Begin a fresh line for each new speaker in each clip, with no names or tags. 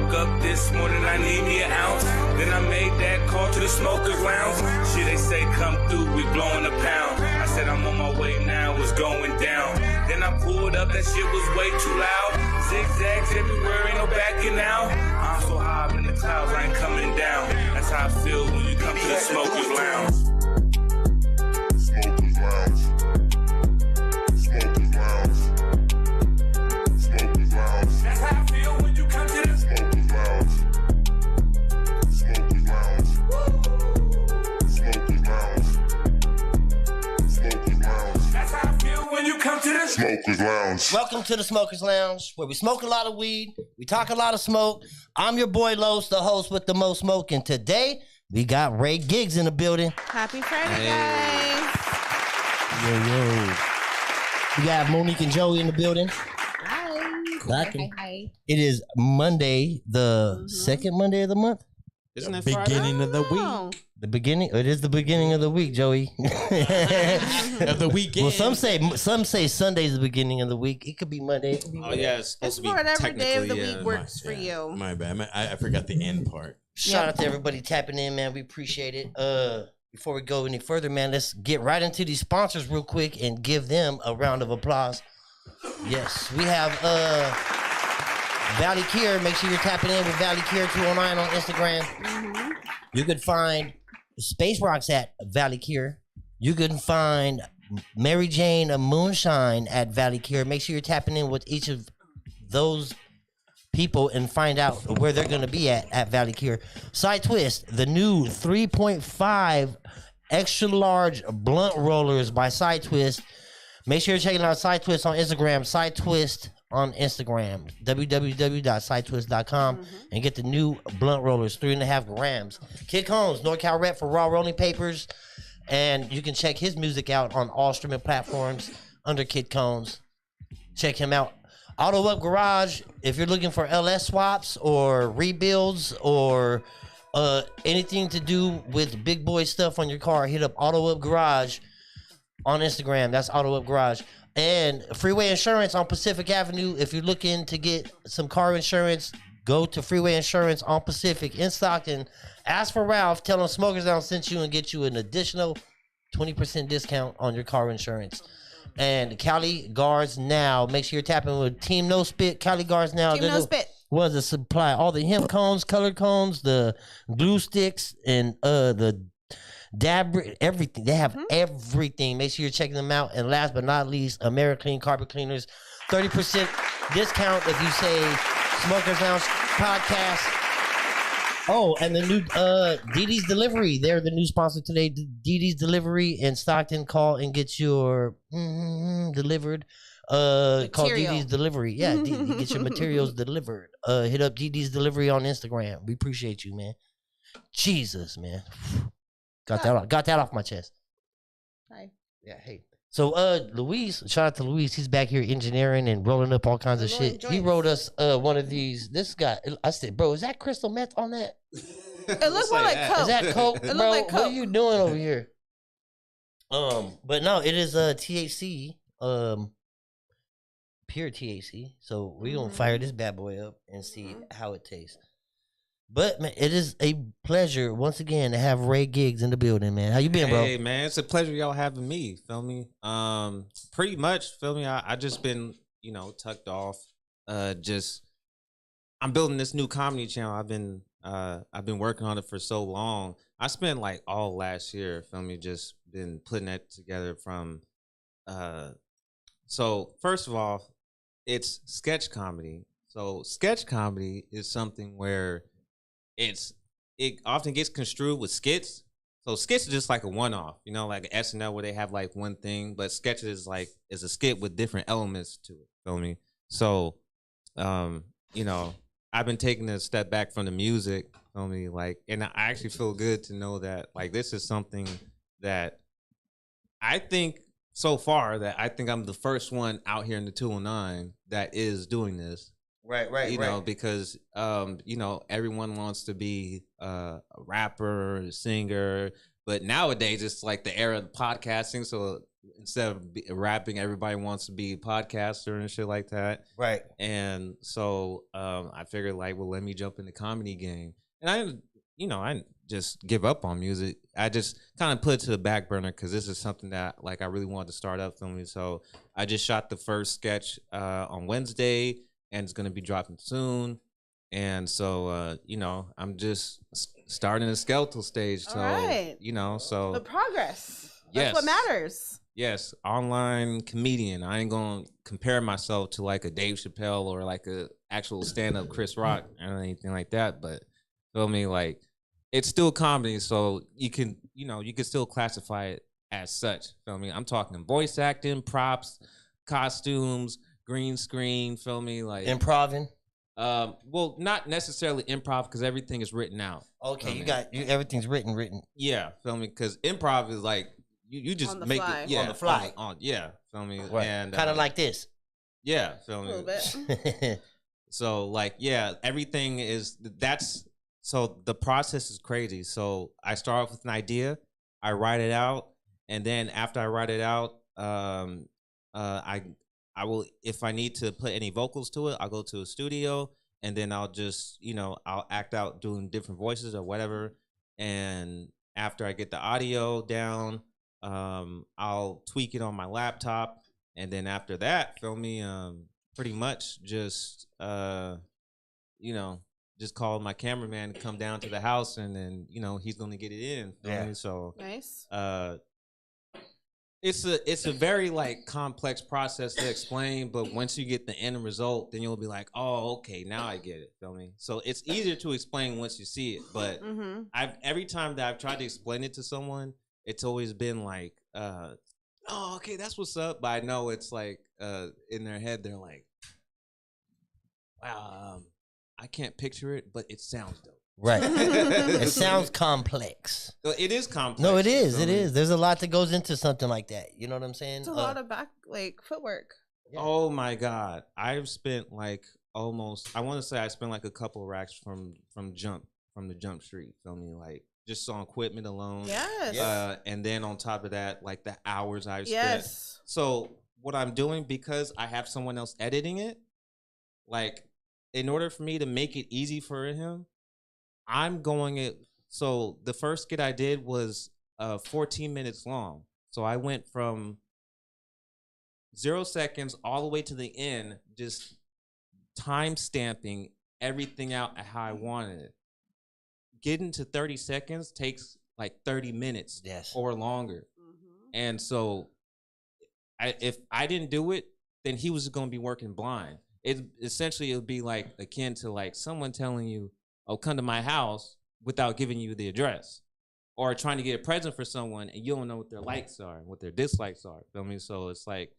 woke up this morning, I need me an ounce. Then I made that call to the smokers lounge. Shit, they say come through, we blowing a pound. I said I'm on my way now, it's going down. Then I pulled up, that shit was way too loud. Zigzags everywhere, ain't no backing out. I'm so high up in the clouds, I ain't coming down. That's how I feel when you come to the smokers lounge. Smokers lounge. Smokers lounge. Smokers lounge. That's how I feel when you come to the smokers lounge. Smokers lounge. Smokers lounge. Smokers lounge. That's how I feel when you come to the smokers lounge.
Welcome to the Smokers Lounge, where we smoke a lot of weed, we talk a lot of smoke. I'm your boy Los, the host with the most smoke, and today we got G.I.G.S in the building.
Happy Friday, guys.
Yo. We got Monique and Joey in the building.
Hi. Hi.
It is Monday, the second Monday of the month.
Isn't it
beginning of the week?
The beginning. It is the beginning of the week, Joey.
Of the weekend.
Well, some say Sunday's the beginning of the week. It could be Monday. It could be Monday.
It's for whatever day of the week works for you.
My bad. I forgot the end part.
Shout out to everybody tapping in, man. We appreciate it. Before we go any further, man, let's get right into these sponsors real quick and give them a round of applause. Yes, we have Valley Cure. Make sure you're tapping in with Valley Cure 209 on Instagram. Mm-hmm. You could find Space Rocks at Valley Cure. You can find Mary Jane Moonshine at Valley Cure. Make sure you're tapping in with each of those people and find out where they're going to be at Valley Cure. Side Twist, the new 3.5 extra large blunt rollers by Side Twist. Make sure you're checking out Side Twist on Instagram, Side Twist on Instagram, www.sidetwist.com, and get the new blunt rollers, 3.5 grams. Kid Combs, NorCal rep for Raw Rolling Papers, and you can check his music out on all streaming platforms under Kid Combs. Check him out. Auto Up Garage, if you're looking for LS swaps or rebuilds or anything to do with big boy stuff on your car, hit up Auto Up Garage on Instagram. That's Auto Up Garage. And Freeway Insurance on Pacific Avenue. If you're looking to get some car insurance, go to Freeway Insurance on Pacific in Stockton. Ask for Ralph. Tell him Smokers Down sent you and get you an additional 20% discount on your car insurance. And Cali Guards Now. Make sure you're tapping with Team No Spit. Cali Guards Now.
Team No Spit.
Was to supply all the hemp cones, colored cones, the glue sticks, and the dab, everything. They have everything. Make sure you're checking them out. And last but not least, AmeriClean Carpet Cleaners. 30% discount if you say Smokers Lounge Podcast. Oh, and the new DD's Delivery. They're the new sponsor today. DD's Delivery in Stockton. Call and get your delivered. Called DD's Delivery. Yeah, get your materials delivered. Hit up DD's Delivery on Instagram. We appreciate you, man. Jesus, man. Got that off my chest.
Hi.
Yeah, hey. So Luis, shout out to Luis. He's back here engineering and rolling up all kinds of shit. He wrote us one of these. This guy, I said, bro, is that crystal meth on that?
It looks more like Coke.
Is that Coke? Bro,
like Coke.
What are you doing over here? But no, it is THC, pure THC. So we're gonna fire this bad boy up and see how it tastes. But man, it is a pleasure once again to have G.I.G.S in the building, man. How you been, bro?
Hey, man, it's a pleasure y'all having me. Feel me? Pretty much. Feel me? I just been tucked off. I'm building this new comedy channel. I've been working on it for so long. I spent like all last year. Feel me? Just been putting that together from. So first of all, it's sketch comedy. So sketch comedy is something where it often gets construed with skits. So skits is just like a one-off, like SNL where they have like one thing, but sketches is a skit with different elements to it. Feel me? So, I've been taking a step back from the music. Feel me? And I actually feel good to know that this is something that I think so far that I think I'm the first one out here in the 209 that is doing this.
Right.
Because everyone wants to be a rapper, a singer, But nowadays, it's like the era of podcasting. So instead of rapping, everybody wants to be a podcaster and shit like that.
Right.
And so I figured, like, well, let me jump in the comedy game. And I didn't just give up on music. I just kind of put it to the back burner because this is something that, like, I really wanted to start up filming. So I just shot the first sketch on Wednesday, and it's going to be dropping soon. And so, I'm just starting the skeletal stage. So,
right.
So
the progress.
Yes.
That's what matters.
Yes. Online comedian. I ain't going to compare myself to like a Dave Chappelle or like a actual stand-up Chris Rock or anything like that. But feel me? Like, it's still comedy. So you can still classify it as such. Feel me? I'm talking voice acting, props, costumes, green screen. Feel me? Like
improving.
Well, not necessarily improv because everything is written out.
Okay, everything's written.
Yeah, feel me? Because improv is like you just make
fly.
it, yeah,
on the fly.
Yeah, feel me?
Right.
And
kind of like this.
Yeah, feel
A
me?
little bit.
So like, yeah, everything is so the process is crazy. So I start off with an idea, I write it out, and then after I write it out, I will, if I need to put any vocals to it, I'll go to a studio and then I'll just, I'll act out doing different voices or whatever. And after I get the audio down, I'll tweak it on my laptop. And then after that, feel me, pretty much just, just call my cameraman to come down to the house and then, he's going to get it in. Feel me? So,
nice.
It's a very like complex process to explain, but once you get the end result, then you'll be like, oh, okay, now I get it. Feel me? So it's easier to explain once you see it. But every time that I've tried to explain it to someone, it's always been like, oh, okay, that's what's up. But I know it's like in their head, they're like, wow, I can't picture it, but it sounds dope.
Right. It sounds complex.
It is complex.
No, it is. It is. There's a lot that goes into something like that. You know what I'm saying?
It's a lot of footwork.
Yeah.
Oh my God. I've spent like almost, I want to say I spent like a couple racks from the jump street. Feel me? Like just on equipment alone.
Yes.
And then on top of that, like the hours I've spent.
Yes.
So what I'm doing, because I have someone else editing it, like in order for me to make it easy for him, I'm going it. So the first skit I did was 14 minutes long. So I went from 0 seconds all the way to the end, just time stamping everything out how I wanted it. Getting to 30 seconds takes like 30 minutes or longer. And so if I didn't do it, then he was going to be working blind. It would be like akin to like someone telling you, oh, come to my house without giving you the address, or trying to get a present for someone and you don't know what their likes are and what their dislikes are. Feel me? So it's like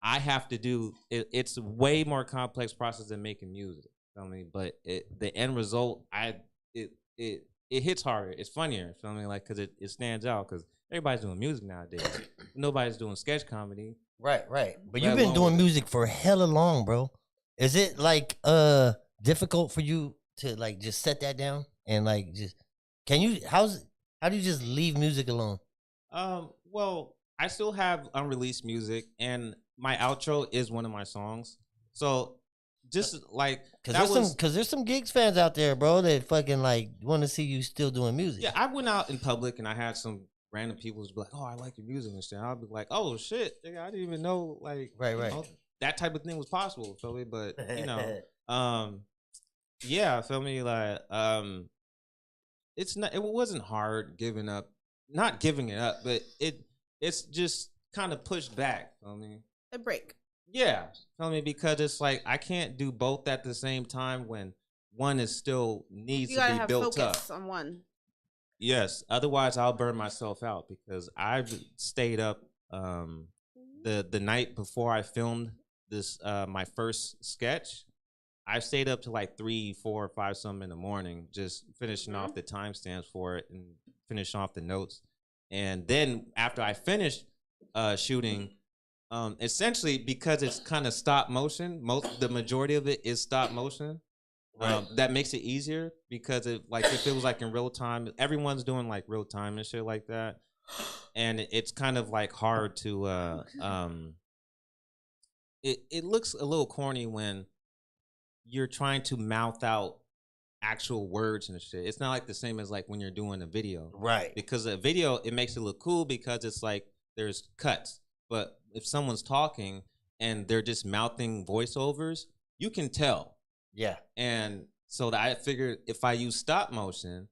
I have to do it. It's a way more complex process than making music. Feel me? But the end result, it hits harder. It's funnier. Feel me? Like because it stands out because everybody's doing music nowadays. Nobody's doing sketch comedy.
Right. But you've been doing music for hella long, bro. Is it like difficult for you to like just set that down and like just how do you just leave music alone?
Well, I still have unreleased music and my outro is one of my songs. So just like
because there's some G.I.G.S fans out there, bro, that fucking like want to see you still doing music.
Yeah, I went out in public and I had some random people who's be like, oh, I like your music and shit. I'll be like, oh shit, nigga, I didn't even know like
right.
That type of thing was possible, feel me? But yeah, feel me? Like, it wasn't hard not giving it up, but it's just kind of pushed back, feel me?
A break.
Yeah, feel me? Because it's like, I can't do both at the same time when one is still needs to be built up.
You gotta have focus on one.
Yes, otherwise I'll burn myself out because I've stayed up the night before I filmed this my first sketch. I stayed up to like 3, 4, 5 something in the morning, just finishing off the timestamps for it and finishing off the notes. And then after I finished shooting, essentially because it's kind of stop motion, the majority of it is stop motion. That makes it easier because it feels like in real time. Everyone's doing like real time and shit like that, and it's kind of like hard to. It looks a little corny when you're trying to mouth out actual words and shit. It's not like the same as like when you're doing a video,
Right?
Because a video it makes it look cool because it's like there's cuts, but if someone's talking and they're just mouthing voiceovers, you can tell.
Yeah.
And so I figured if I use stop motion,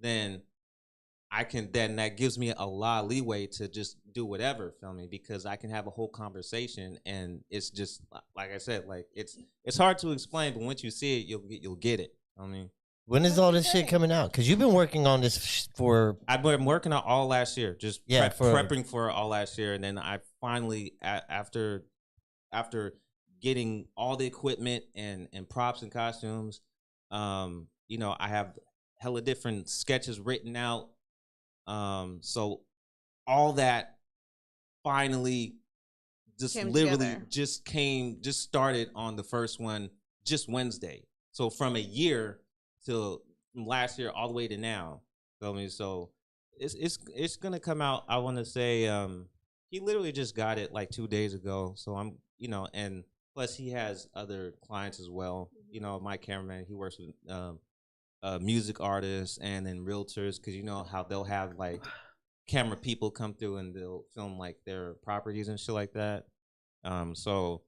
then that gives me a lot of leeway to just do whatever, feel me? Because I can have a whole conversation and it's just like I said, like it's hard to explain, but once you see it, you'll get it. I mean,
when is all this shit coming out? Because you've been working on this for.
I've been working on all last year, just prepping for all last year, and then I finally after getting all the equipment and props and costumes, I have hella different sketches written out. So all that finally just started on the first one just Wednesday. So from a year till last year all the way to now. Feel me? So it's gonna come out. I want to say he literally just got it like 2 days ago. So I'm and plus he has other clients as well. My cameraman, he works with music artists and then realtors, because you know how they'll have like camera people come through and they'll film like their properties and shit like that. So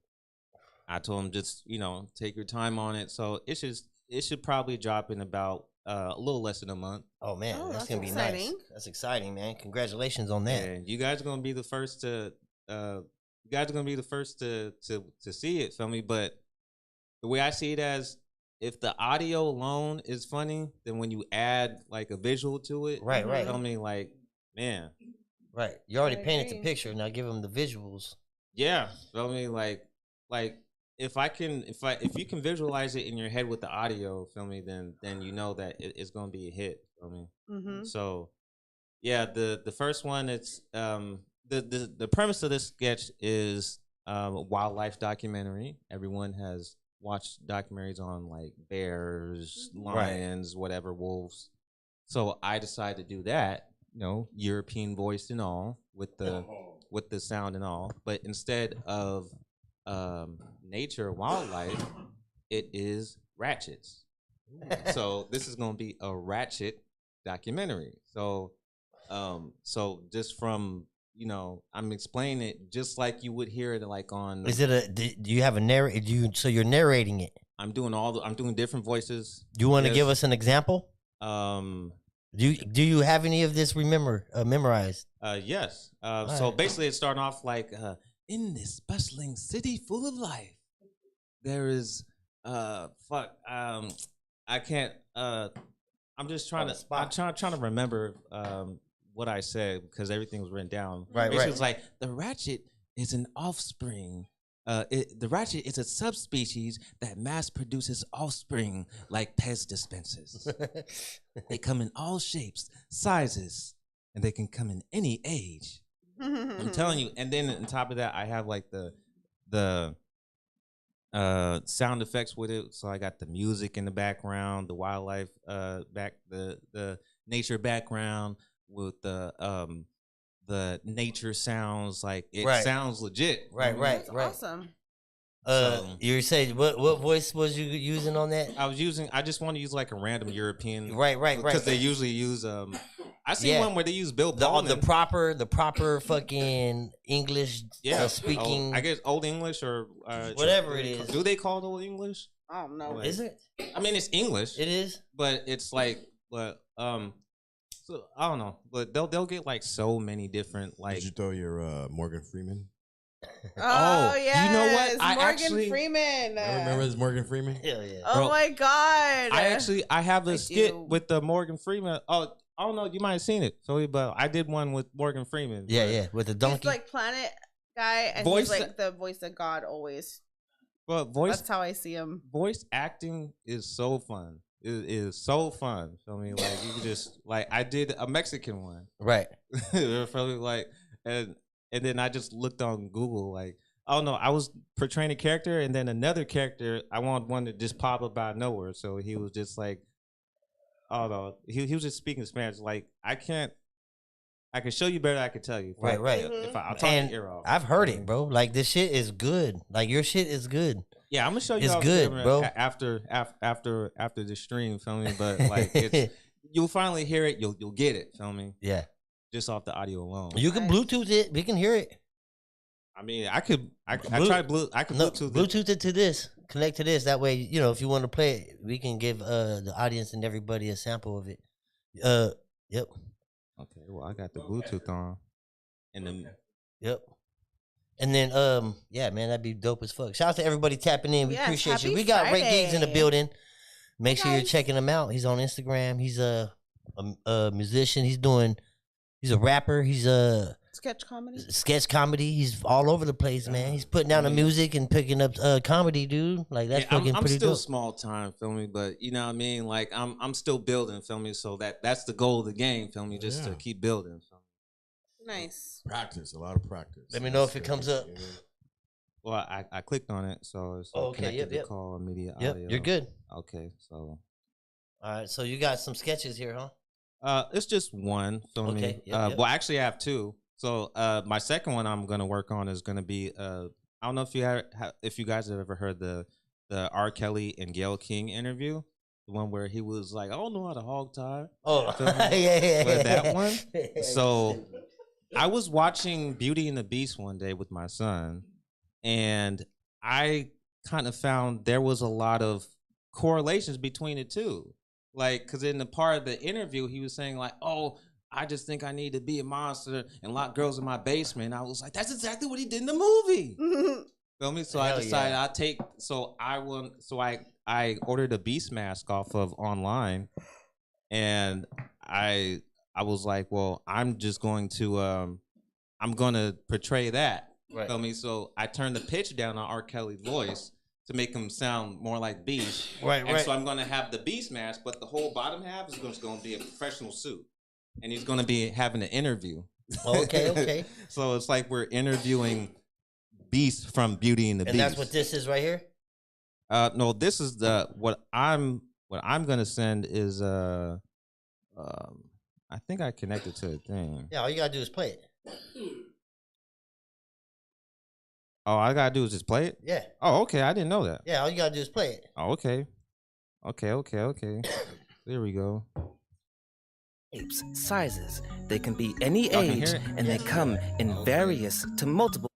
I told him just take your time on it. So it should probably drop in about a little less than a month.
Oh man, that's gonna be
exciting.
nice. That's exciting, man. Congratulations on that.
And you guys are gonna be the first to see it, feel me? But the way I see it as, if the audio alone is funny, then when you add like a visual to it,
right.
Feel me? Like, man,
right. You already painted the picture. Now give them the visuals.
Yeah, feel me? Like if you can visualize it in your head with the audio, feel me? Then you know that it's gonna be a hit. Feel me?
Mm-hmm.
So yeah, the first one, it's the premise of this sketch is a wildlife documentary. Everyone has watched documentaries on like bears, lions, whatever, wolves. So I decided to do that, European voice and all, with the sound and all. But instead of nature, wildlife, it is ratchets. So this is gonna be a ratchet documentary. So just from I'm explaining it just like you would hear it like on.
Is it do you have a narrator? So you're narrating it.
I'm doing different voices.
Do you want to give us an example?
Do
you have any of this memorized?
Yes. So basically it started off like in this bustling city full of life, there is I can't I'm just trying to remember what I said, because everything was written down.
Right.
It's like the ratchet is an offspring. The ratchet is a subspecies that mass produces offspring like Pez dispensers. They come in all shapes, sizes, and they can come in any age. I'm telling you. And then on top of that, I have like the sound effects with it. So I got the music in the background, the wildlife the nature background with the nature sounds, like it sounds legit.
Right.
That's awesome.
You said what voice was you using on that?
I just want to use like a random European.
Right.
Because they usually use I see one where they use Bill Pullman.
The proper fucking English speaking.
I guess Old English or
whatever it is.
Do they call it Old English?
I don't know.
Is it?
I mean, it's English.
It is,
but it's like, so I don't know, but they'll get like so many different like.
Did you throw your Morgan Freeman?
Oh yeah,
you know what?
Morgan Freeman.
I remember this Morgan Freeman.
Hell yeah.
Oh
Bro,
my god!
I have a skit
do.
with the Morgan Freeman. Oh, I don't know. You might have seen it. So, but I did one with Morgan Freeman.
Yeah, with the donkey.
He's like Planet guy, and he's like the voice of God always.
But
that's how I see him.
Voice acting is so fun. It is so fun. I mean, like you can just like I did a Mexican one,
right?
Probably like and then I just looked on Google like Oh no, I was portraying a character, and then another character. I wanted one to just pop up out of nowhere. So he was just like, oh no, he was just speaking Spanish. Like I can show you better. I can tell you.
Right.
If I'll talk your ear off.
I've heard it, bro. Like this shit is good. Like your shit is good.
Yeah, I'm gonna show you.
It's good, bro.
After the stream, feel me? But like, you'll finally hear it. You'll get it. Feel me?
Yeah.
Just off the audio alone.
You can Bluetooth it. We can hear it.
I mean, I could. I tried Bluetooth
it to this. Connect to this. That way, you know, if you want to play it, we can give the audience and everybody a sample of it. Yep.
Okay. Well, I got the Bluetooth on. And then.
Yep. And then, yeah, man, that'd be dope as fuck. Shout out to everybody tapping in. We appreciate you. We got Ray G.I.G.S in the building. Make sure you're checking him out. He's on Instagram. He's a musician. He's a rapper. He's a sketch comedy. He's all over the place, man. He's putting down the music and picking up comedy, dude. Like that's fucking pretty
I'm still
dope.
Small time, feel me, but you know what I mean. Like I'm still building, feel me. So that's the goal of the game, feel me. Just to keep building. Feel me?
Nice.
Practice, a lot of practice.
Let me know if it comes up.
Well, I clicked on it, so it's connected to call immediate audio.
You're good.
Okay, so.
All right, so you got some sketches here, huh?
It's just one. Feel me? Well, actually, I have two. So, my second one I'm gonna work on is gonna be I don't know if you guys have ever heard the R. Kelly and Gayle King interview, the one where he was like, I don't know how to hog tie.
Oh, yeah.
That one. So, I was watching Beauty and the Beast one day with my son, and I kind of found there was a lot of correlations between the two. Like, because in the part of the interview, he was saying like, oh, I just think I need to be a monster and lock girls in my basement. I was like, that's exactly what he did in the movie. Feel me? So I decided I ordered a beast mask off of online, and I was like, well, I'm just going to I'm gonna portray that. Right. Feel me? So I turned the pitch down on R. Kelly's voice to make him sound more like Beast. Right. So I'm gonna have the Beast mask, but the whole bottom half is just gonna be a professional suit. And he's gonna be having an interview.
Okay.
So it's like we're interviewing Beast from Beauty and the Beast.
And that's what this is right here?
No, this is what I'm gonna send is I think I connected to a thing.
Yeah, all you gotta do is play it.
Oh, all I gotta do is just play it?
Yeah.
Oh, okay. I didn't know that.
Yeah, all you gotta do is play it.
Oh, okay. There we go.
Shapes, sizes. They can be any age, and they come in various to multiple.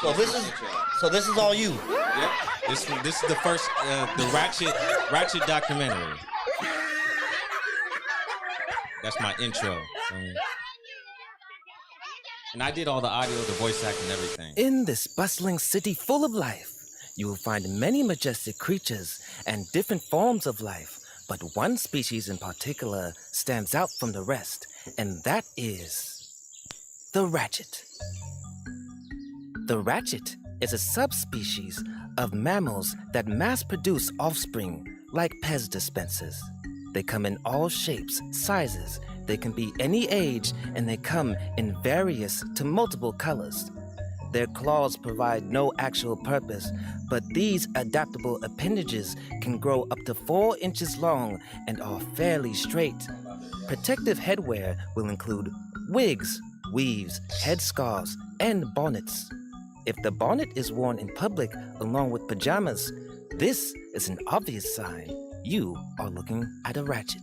So this is all you.
Yep. This is the first the Ratchet documentary. That's my intro. And I did all the audio, the voice acting, and everything.
In this bustling city full of life, you will find many majestic creatures and different forms of life. But one species in particular stands out from the rest, and that is the ratchet. The ratchet is a subspecies of mammals that mass-produce offspring like Pez dispensers. They come in all shapes, sizes. They can be any age, and they come in various to multiple colors. Their claws provide no actual purpose, but these adaptable appendages can grow up to 4 inches long and are fairly straight. Protective headwear will include wigs, weaves, headscarves, and bonnets. If the bonnet is worn in public along with pajamas, this is an obvious sign you are looking at a ratchet.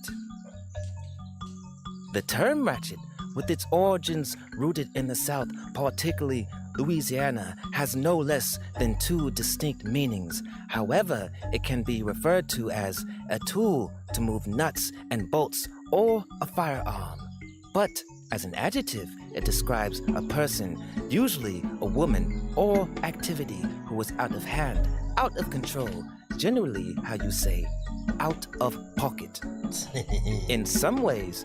The term ratchet, with its origins rooted in the South, particularly Louisiana, has no less than 2 distinct meanings. However, it can be referred to as a tool to move nuts and bolts or a firearm. But as an adjective, it describes a person, usually a woman, or activity who is out of hand, out of control, generally how you say, out of pocket. In some ways,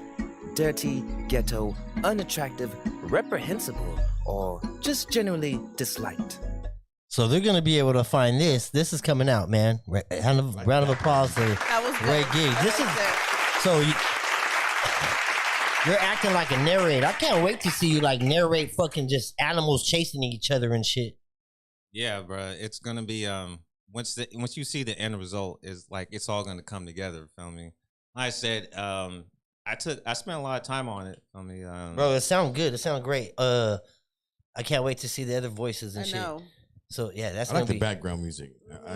dirty, ghetto, unattractive, reprehensible, or just generally disliked.
So they're gonna be able to find this. This is coming out, man. Round of applause for Ray G.I.G.S. This is so you're acting like a narrator. I can't wait to see you like narrate fucking just animals chasing each other and shit.
Yeah, bro. It's gonna be once you see the end result is like it's all gonna come together. Feel me? Like I said, I spent a lot of time on it. Feel me?
Bro, it sounds good. It sounds great. I can't wait to see the other voices and
I
shit.
know.
So yeah, that's
I
gonna
like the
be
background music.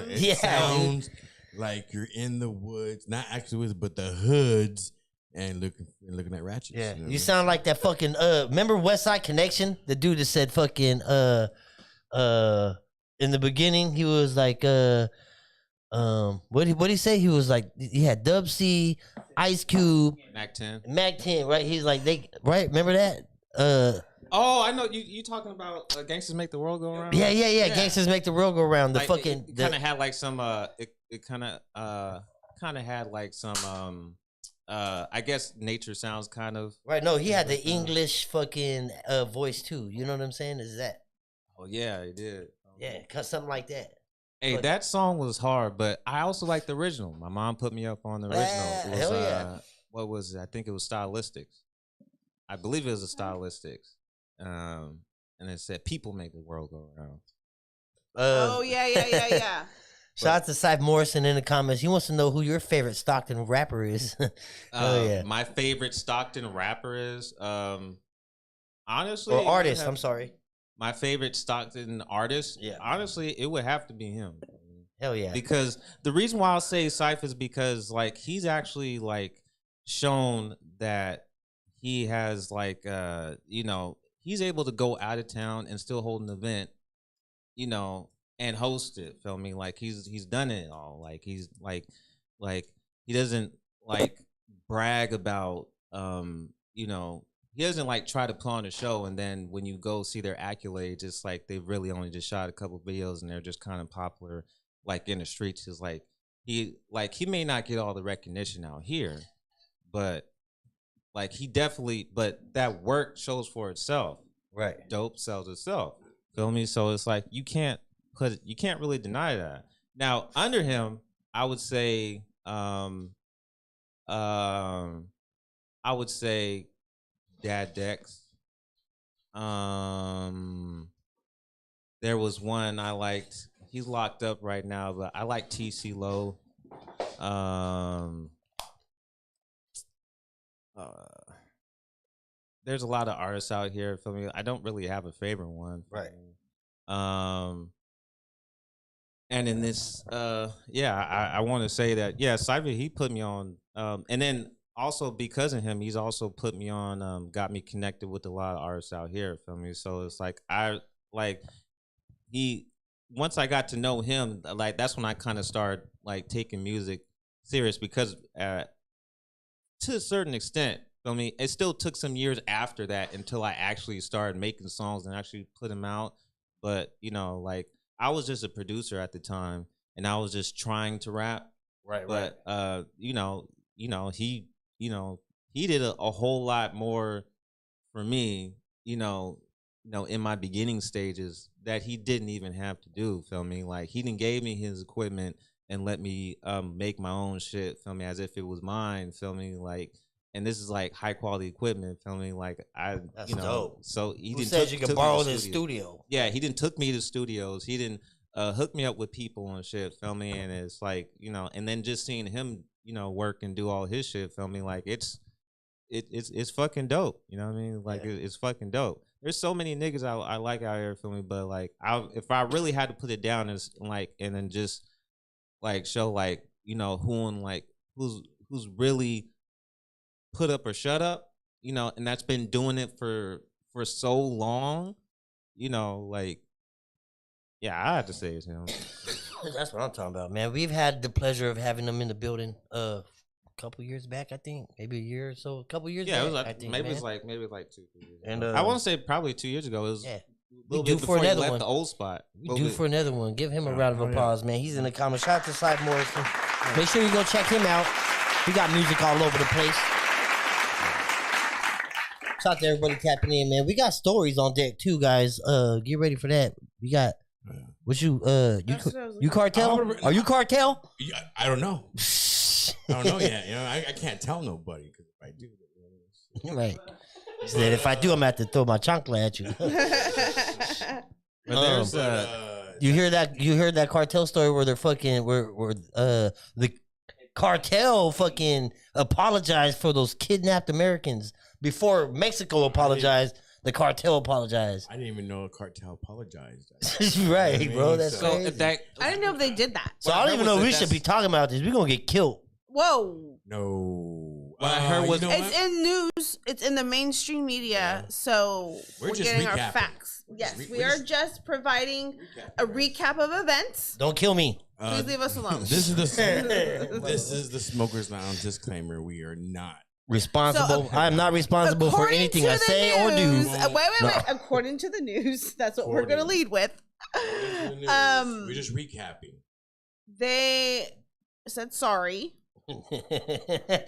It
Yeah,
sounds like you're in the woods, not actually woods, but the hoods, and looking at ratchets.
Yeah,
know what I
you
mean?
sound like that fucking remember West Side Connection? The dude that said fucking in the beginning he was like what he say? He was like he had Dub C, Ice Cube,
Mac 10.
Mac 10, right? He's like they right, remember that?
Oh, I know you talking about Gangsters Make the World Go Around.
Yeah. Gangsters Make the World Go Around. The
like,
fucking
it kind of had like some it kind of had like some I guess nature sounds kind of
right. No, he had the English fucking voice too. You know what I'm saying? Is that
Oh yeah, it did.
yeah, cause something like that.
Hey,
But-
that song was hard, but I also like the original. My mom put me up on the original. It was,
hell yeah.
What was it? I think it was Stylistics. I believe it was a Stylistics. And it said, "People make the world go around."
Oh yeah.
Shout out to Cypher Morrison in the comments. He wants to know who your favorite Stockton rapper is. Oh yeah,
My favorite Stockton rapper is honestly
or artist. I'm sorry.
My favorite Stockton artist.
Yeah.
Honestly, it would have to be him.
Hell yeah.
Because the reason why I'll say Cypher is because like he's actually like shown that he has like he's able to go out of town and still hold an event, and host it. Feel me? Like he's done it all. Like he's like he doesn't like brag about he doesn't like try to put on a show and then when you go see their accolades, it's like they really only just shot a couple videos and they're just kind of popular like in the streets. Is like he may not get all the recognition out here, but like he definitely, but that work shows for itself.
Right.
Dope sells itself. Feel me? So it's like you can't really deny that. Now under him, I would say Dad Dex. There was one I liked. He's locked up right now, but I like TC Low. There's a lot of artists out here for me. I don't really have a favorite one.
Right.
And in this, I want to say that, Cypher, he put me on, and then also because of him, he's also put me on, got me connected with a lot of artists out here, feel me? So it's like, once I got to know him, like, that's when I kind of started, like, taking music serious because to a certain extent, feel me? It still took some years after that until I actually started making songs and actually put them out. But, like, I was just a producer at the time and I was just trying to rap.
Right.
But, he did a whole lot more for me, in my beginning stages that he didn't even have to do, feel me? Like, he didn't gave me his equipment and let me make my own shit, feel me, as if it was mine, feel me? Like, and this is like high quality equipment, feel me? Like,
That's dope.
So he
Who
didn't
says you can
took me
borrow
to
the studio?
Yeah, he didn't took me to studios. He didn't hook me up with people and shit, feel me? And it's like, and then just seeing him, work and do all his shit, feel me? Like, it's fucking dope. You know what I mean? Like, it's fucking dope. There's so many niggas I like out here, feel me? But like, if I really had to put it down as like, and then just like show like, who and like who's really put up or shut up, and that's been doing it for so long, like, yeah, I have to say it's him.
That's what I'm talking about, man. We've had the pleasure of having them in the building a couple years back, I think. Maybe a year or so. A couple years back,
It was like,
I think,
maybe
man.
it's like 2 years ago.
And,
I want to say probably 2 years ago. It was
yeah.
a little
We due
bit
for
before he
another
left
one.
the old spot.
We due for another one. Give him a round of applause, man. He's in the comments. Shout out to Cypher Morrison. Make sure you go check him out. We got music all over the place. Shout out to everybody tapping in, man. We got stories on deck too, guys. Get ready for that. We got what you cartel? Are you cartel?
Yeah, I don't know. I don't know yet. I can't tell nobody because if I do,
Right. He said if I do, I'm gonna have to throw my chancla at you.
But there's
You hear that? You heard that cartel story where they're fucking where the cartel fucking apologized for those kidnapped Americans before Mexico apologized. The cartel apologized.
I didn't even know a cartel apologized.
Right, bro. That's
So
crazy.
if that,
I didn't know if they did that.
So I don't even know we should be talking about this. We're gonna get killed.
Whoa.
No.
What I heard was-
you know
It's
what?
in news. It's in the mainstream media. So
We're
we're
just
getting our
recapping.
facts. Yes,
We're
we are just providing a recap of events.
Don't kill me.
Please leave us alone.
This is the Smokers Lounge disclaimer. We are not.
Responsible. I am not responsible for
According
anything
to
I
the
say or do.
news- Wait.
No.
According to the news, that's what we're
According.
going to lead with.
We're just recapping.
They said sorry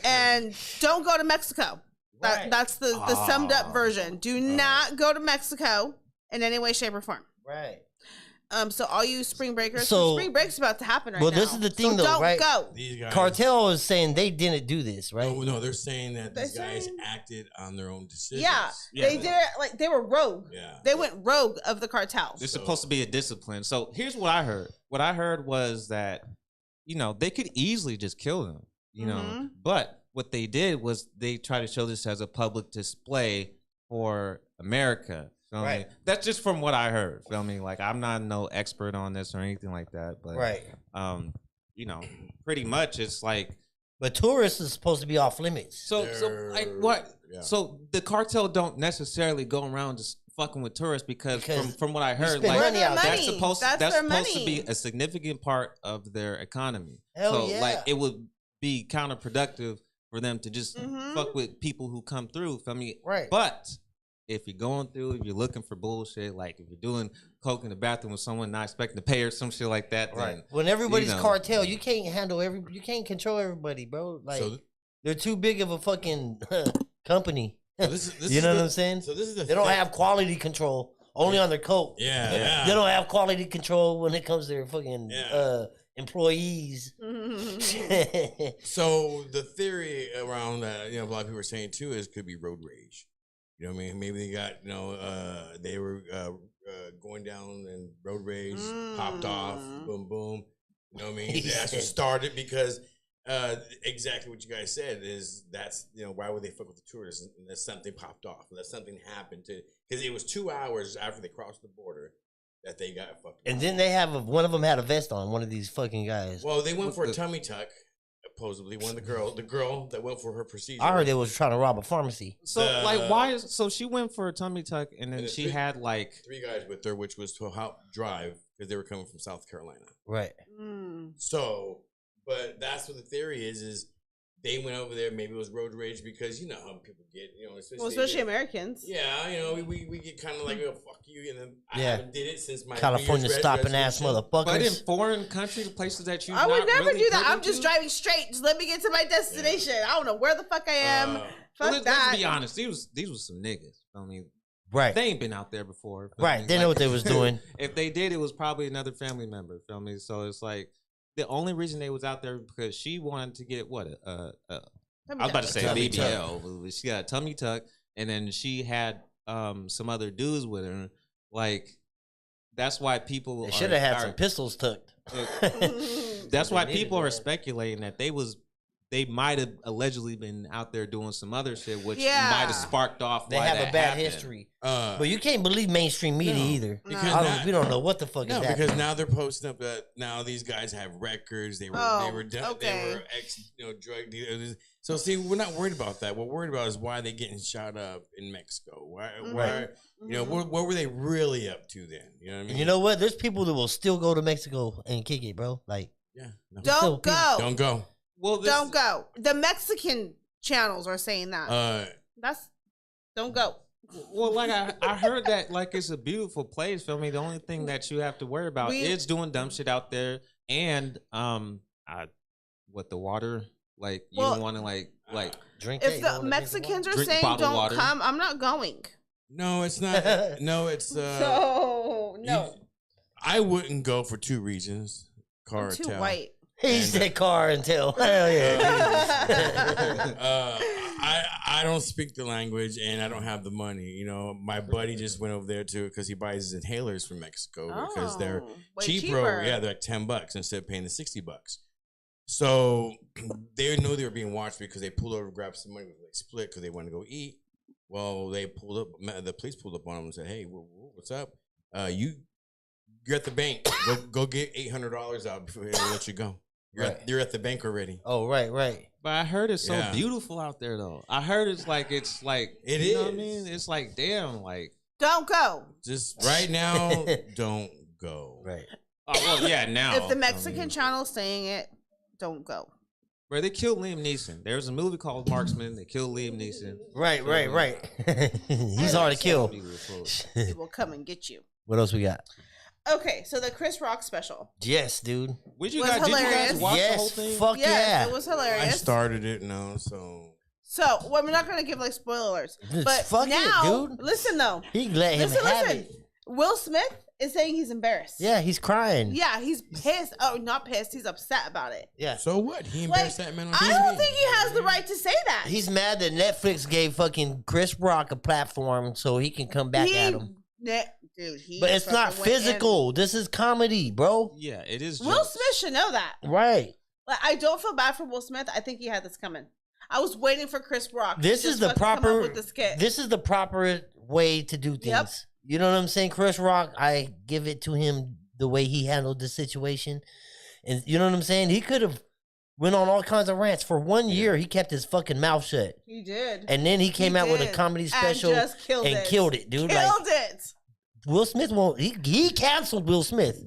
and don't go to Mexico.
Right.
That's the summed up version. Do not go to Mexico in any way, shape, or form.
Right.
So all you spring breakers,
So-
spring break's about to happen right
Well,
now.
this is the thing
so
though,
don't
right?
go.
These guys.
Cartel is saying they didn't do this, right?
No, they're saying that
They're
these guys
saying-
acted on their own decisions.
Yeah, they did it like they were rogue.
Yeah.
They went rogue of the cartel.
there's supposed to be a discipline. So here's what I heard. What I heard was that, they could easily just kill them,
Mhm.
but what they did was they tried to show this as a public display for America. Feel me?
Right.
That's just from what I heard. Feel me? Like, I'm not no expert on this or anything like that, but
Right.
Pretty much it's like,
But tourists is supposed to be off limits.
so like what?
Yeah.
So the cartel don't necessarily go around just fucking with tourists because from what I heard,
spend
like
money out there.
that's supposed
That's
that's
their
supposed to
money.
be a significant part of their economy.
Hell
so
yeah.
like it would be counterproductive for them to just
Mhm.
fuck with people who come through. I mean,
Right.
But if you're going through, if you're looking for bullshit, like if you're doing coke in the bathroom with someone not expecting to pay or some shit like that, then
When everybody's
you know.
cartel, you can't handle you can't control everybody, bro. Like
So-
they're too big of a fucking company.
So this
You
is
know
the-
what I'm saying?
So this is the
They don't
thing.
have quality control. Only on their coat.
Yeah.
They don't have quality control when it comes to their fucking
Yeah.
employees.
So the theory around that, a lot of people are saying too, is could be road rage. You know what I mean? Maybe they got, they were going down and road rage popped off, boom, boom. You know what I mean? That's what started because exactly what you guys said is that's, why would they fuck with the tourists? Unless something popped off, unless something happened to, because it was 2 hours after they crossed the border that they got fucked.
And then they have one of them had a vest on. One of these fucking guys.
Well, they went for a tummy tuck. Supposedly, the girl that went for her procedure.
I heard they was trying to rob a pharmacy.
So like why is so she went for a tummy tuck and then
And
she
three-
had like
3 guys with her, which was to help drive because they were coming from South Carolina.
Right.
So, but that's what the theory is they went over there. Maybe it was road rage because you know how people get,
especially Americans.
Yeah, we get kind of like, oh, fuck you, and then I
Yeah.
haven't did it since my
California
New Year's
stopping ass
resolution.
but in
motherfuckers.
foreign countries, places that you
I would
not
never
really
do that. I'm
privy
just
to?
driving straight. Just let me get to my destination. I don't know where the fuck I am.
Uh,
Fuck
Let's
that.
be honest. These was some niggas. I mean,
Right.
they ain't been out there before. feel
Right.
me?
They know what they was doing.
If they did, it was probably another family member. Feel me? So it's like the only reason they was out there because she wanted to get what I was about to say
Tummy
BBL. But she got a tummy tuck, and then she had some other dudes with her. Like that's why people
They should have had some
are-
pistols tucked.
That's why
They needed
people are
that.
speculating that they might have allegedly been out there doing some other shit, which
Yeah.
might have sparked off.
They
why
have
that
a bad
happened.
history.
but
you can't believe mainstream media
No.
either.
because
We don't know what the fuck
no,
is happening.
because now they're posting up that now these guys have records. They were
Oh,
they were they
okay.
were ex drug dealers. So see, we're not worried about that. What we're worried about is why they getting shot up in Mexico. Why what were they really up to then? You know what I mean?
And you know what? There's people that will still go to Mexico and kick it, bro. Like,
yeah. No.
Don't go.
Don't go.
Well, this,
Don't go. The Mexican channels are saying that. Don't go.
Well, like I heard that like it's a beautiful place. Feel me? The only thing that you have to worry about is doing dumb shit out there, and what the water. Like you don't want to like
drink
If
it. You
the
don't wanna drink
Mexicans are
Drink
saying
bottled
don't
water.
come, I'm not going.
No, it's not. No, it's
So no,
I wouldn't go for 2 reasons.
I'm too
Cartel.
white.
He said car and tail. Hell yeah.
I don't speak the language and I don't have the money. You know, my buddy just went over there too because he buys his inhalers from Mexico because they're cheaper. Yeah, they're like $10 instead of paying the $60. So they knew they were being watched because they pulled over, grabbed some money, like split because they wanted to go eat. Well, they pulled up. The police pulled up on them and said, "Hey, what's up? You're at the bank. Go get $800 out before they let you go. You're at the bank already."
Oh, right.
But I heard it's so beautiful out there, though. I heard it's like it
is.
Know what I mean? It's like damn, like
don't go.
Just right now, don't go.
Right.
Oh well, yeah. Now,
if the Mexican channel's saying it, don't go.
Bro, they killed Liam Neeson. There's a movie called Marksman. They killed Liam Neeson.
Right. He's hard to kill.
He will come and get you.
What else we got?
Okay, so the Chris Rock special.
Yes, dude.
Did you guys
watch the whole thing? Fuck yeah.
It was hilarious.
I started it now, so
well, we're not gonna give like spoilers, but
fuck
now,
it, dude.
Listen though.
He let him have it.
Will Smith is saying he's embarrassed.
Yeah, he's crying.
Yeah, he's pissed. Oh, not pissed. He's upset about it.
Yeah.
So what? He embarrassed that man on TV.
I don't think he has the right to say that.
He's mad that Netflix gave fucking Chris Rock a platform so he can come back at him.
Dude,
but it's not physical. This is comedy, bro.
Yeah, it is.
Will Smith should know that.
Right.
Like, I don't feel bad for Will Smith. I think he had this coming. I was waiting for Chris Rock.
This is the proper. This is the proper way to do things. Yep. You know what I'm saying? Chris Rock, I give it to him the way he handled the situation. And you know what I'm saying? He could have went on all kinds of rants. For 1 year, he kept his fucking mouth shut.
He did.
And then he came out with a comedy special and killed it, dude.
Killed it.
Will Smith won't. He canceled Will Smith.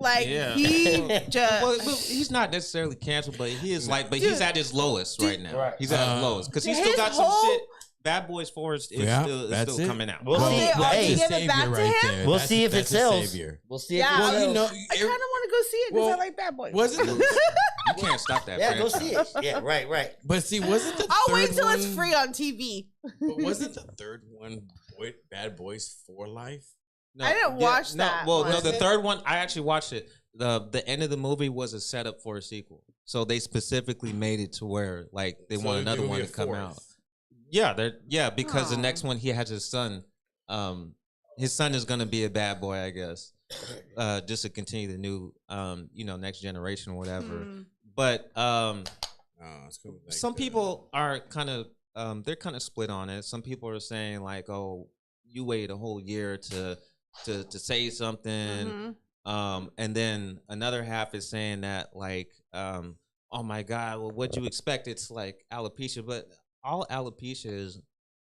Like he just.
Well, he's not necessarily canceled, but he is like. But dude, he's at his lowest right now. Right. He's at his lowest because he's still got some shit. Bad Boys 4 is still coming out.
We'll see.
Give it back to him.
We'll see if it sells. We'll see if it sells.
You know, I kind of want to go see it because I like Bad Boys.
Wasn't
you can't stop that.
Yeah, go see it. Yeah, right.
But see, wasn't the
I'll wait till it's free on TV.
But wasn't the third one Bad Boys for Life?
No, I didn't watch that.
Well, no, the third one I actually watched it. The end of the movie was a setup for a sequel, so they specifically made it to where like they want another one to come out. Yeah, because the next one he has his son. His son is gonna be a bad boy, I guess, just to continue the new, next generation or whatever. But some people are kind of they're kind of split on it. Some people are saying like, "Oh, you waited a whole year to say something," and then another half is saying that like, "Oh my God, well, what'd you expect? It's like alopecia," but all alopecia is,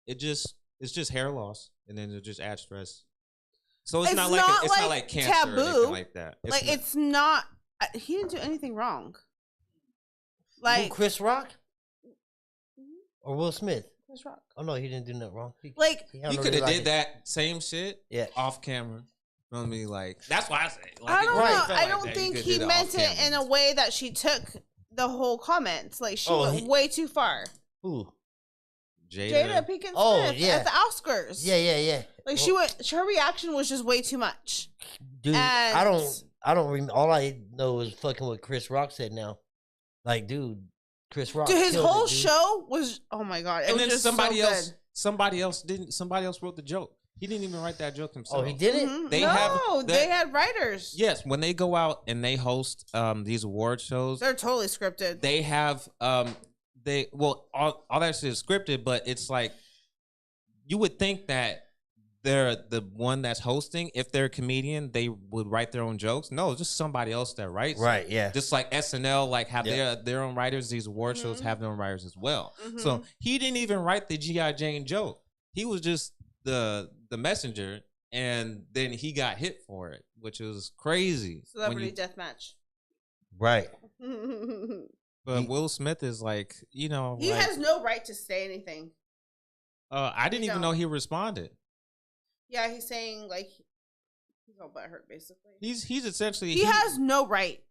it's just hair loss, and then it just adds stress. So it's not like cancer taboo. Or anything like that.
It's not. He didn't do anything wrong. Like
Chris Rock or Will Smith.
Chris Rock.
Oh no, he didn't do nothing wrong. He
could have did that same shit. Off camera. You know what I mean? Like that's why I say. Like,
I don't know. I don't think he meant it in a way that she took the whole comments. Like she went way too far.
Who?
Jada Pinkett Smith at the Oscars.
Yeah.
Like her reaction was just way too much.
Dude, I don't remember. All I know is fucking what Chris Rock said now. Like, dude, Chris Rock.
Dude, his whole show was, oh my God. It was just
somebody
so
else,
good.
somebody else wrote the joke. He didn't even write that joke himself.
Oh, he did it?
Mm-hmm. They had writers.
Yes, when they go out and they host these award shows.
They're totally scripted.
They have all that shit is scripted, but it's like you would think that they're the one that's hosting. If they're a comedian, they would write their own jokes. No, it's just somebody else that writes.
Right, yeah.
Just like SNL, like have their own writers. These award shows have their own writers as well. So he didn't even write the G.I. Jane joke. He was just the messenger, and then he got hit for it, which was crazy.
Celebrity deathmatch.
Right.
But Will Smith is like, he
has no right to say anything.
I didn't even know he responded.
Yeah, he's saying like he's all butthurt basically.
He's essentially
he has no right.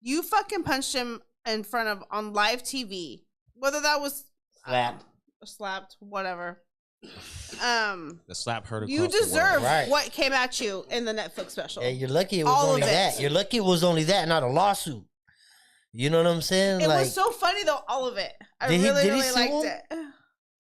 You fucking punched him in front of on live TV, whether that was slapped, whatever.
The slap hurt across
you deserve
right.
what came at you in the Netflix special.
Yeah, you're lucky it was only that. You're lucky it was only that, not a lawsuit. You know what I'm saying?
It was so funny though, all of it. I really liked it.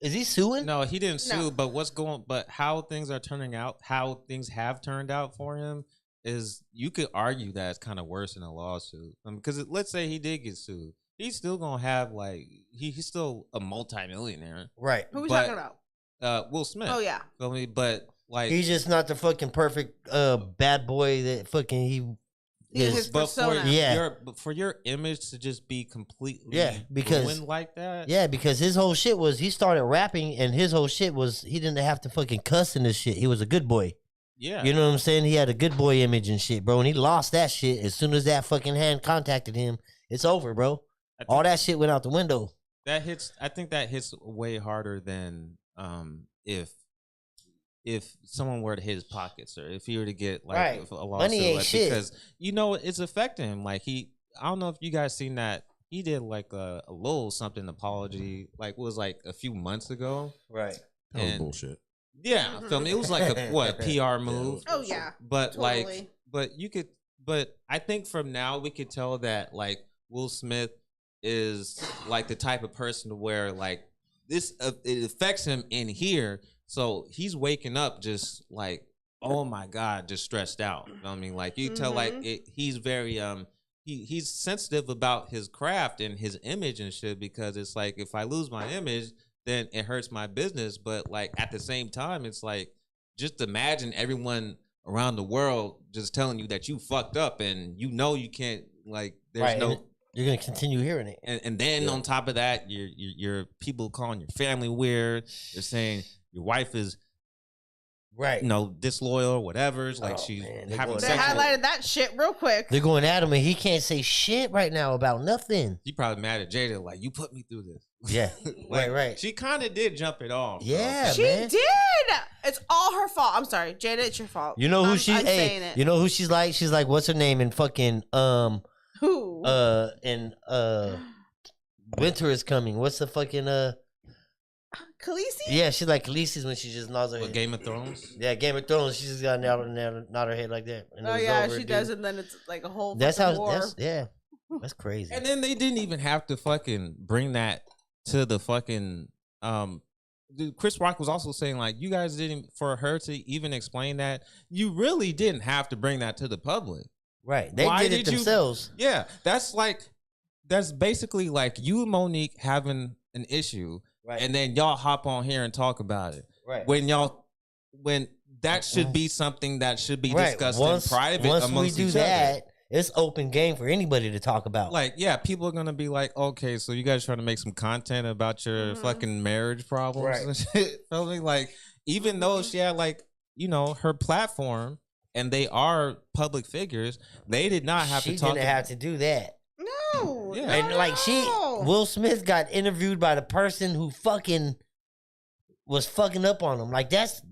Is he suing?
No, he didn't sue.
No.
But how things are turning out, how things have turned out for him, is you could argue that it's kind of worse in a lawsuit. Because let's say he did get sued, he's still gonna have like he's still a multimillionaire.
Right.
Who we talking about?
Will Smith.
Oh yeah.
Feel me? But like
He's just not the fucking perfect bad boy that fucking he is.
His
but
persona.
for your image to just be completely
because
ruined like that.
Yeah, because his whole shit was he started rapping and his whole shit was he didn't have to fucking cuss in this shit. He was a good boy.
Yeah.
You know what I'm saying? He had a good boy image and shit, bro. And he lost that shit as soon as that fucking hand contacted him. It's over, bro. All that shit went out the window.
I think that hits way harder than if someone were to hit his pockets or if he were to get like a lawsuit,
Money ain't shit.
because it's affecting him. Like I don't know if you guys seen that he did like a little something apology, like it was like a few months ago.
Right.
That was bullshit.
Yeah, feel me? It was like a PR move.
Oh yeah.
But
Totally.
but I think from now we could tell that like Will Smith is like the type of person to where like this it affects him in here, so he's waking up just like, oh my god, just stressed out. You know what I mean, like you tell like he's very he's sensitive about his craft and his image and shit, because it's like if I lose my image, then it hurts my business. But like at the same time, it's like just imagine everyone around the world just telling you that you fucked up and you can't, like there's no.
You're gonna continue hearing it,
and then on top of that, you're people calling your family weird. They're saying your wife is disloyal or whatever. It's like she's having
They
sex.
highlighted that shit real quick.
They're going at him, and he can't say shit right now about nothing.
You probably mad at Jada, like you put me through this.
Yeah,
like,
right.
She kind of did jump it off.
Yeah,
She
man.
did. It's all her fault. I'm sorry, Jada. It's your fault.
You know who
I'm
saying it. You know who she's like? She's like, what's her name? In fucking
who?
Winter is coming. What's the fucking
Khaleesi?
Yeah, she's like Khaleesi's when she just nods her head.
Game of Thrones.
Yeah, Game of Thrones. She just got nod her head like that. And
Oh
it was
yeah,
over,
she
dude.
does, and then it's like a whole.
That's how.
war.
That's crazy.
And then they didn't even have to fucking bring that to the fucking Chris Rock was also saying like you guys didn't, for her to even explain that, you really didn't have to bring that to the public.
Right. They did it themselves.
Yeah. That's basically like you and Monique having an issue,
right,
and then y'all hop on here and talk about it.
Right.
When that should be something that should be discussed in private
once
amongst
we do
each
that,
other.
It's open game for anybody to talk about.
Like, yeah, people are gonna be like, okay, so you guys trying to make some content about your fucking marriage problems,
right?
And shit. Feel me? Like, even though she had like, her platform, and they are public figures, they did not have to talk.
She didn't have to do that.
No.
Yeah.
And like Will Smith got interviewed by the person who fucking was fucking up on him. Like that's.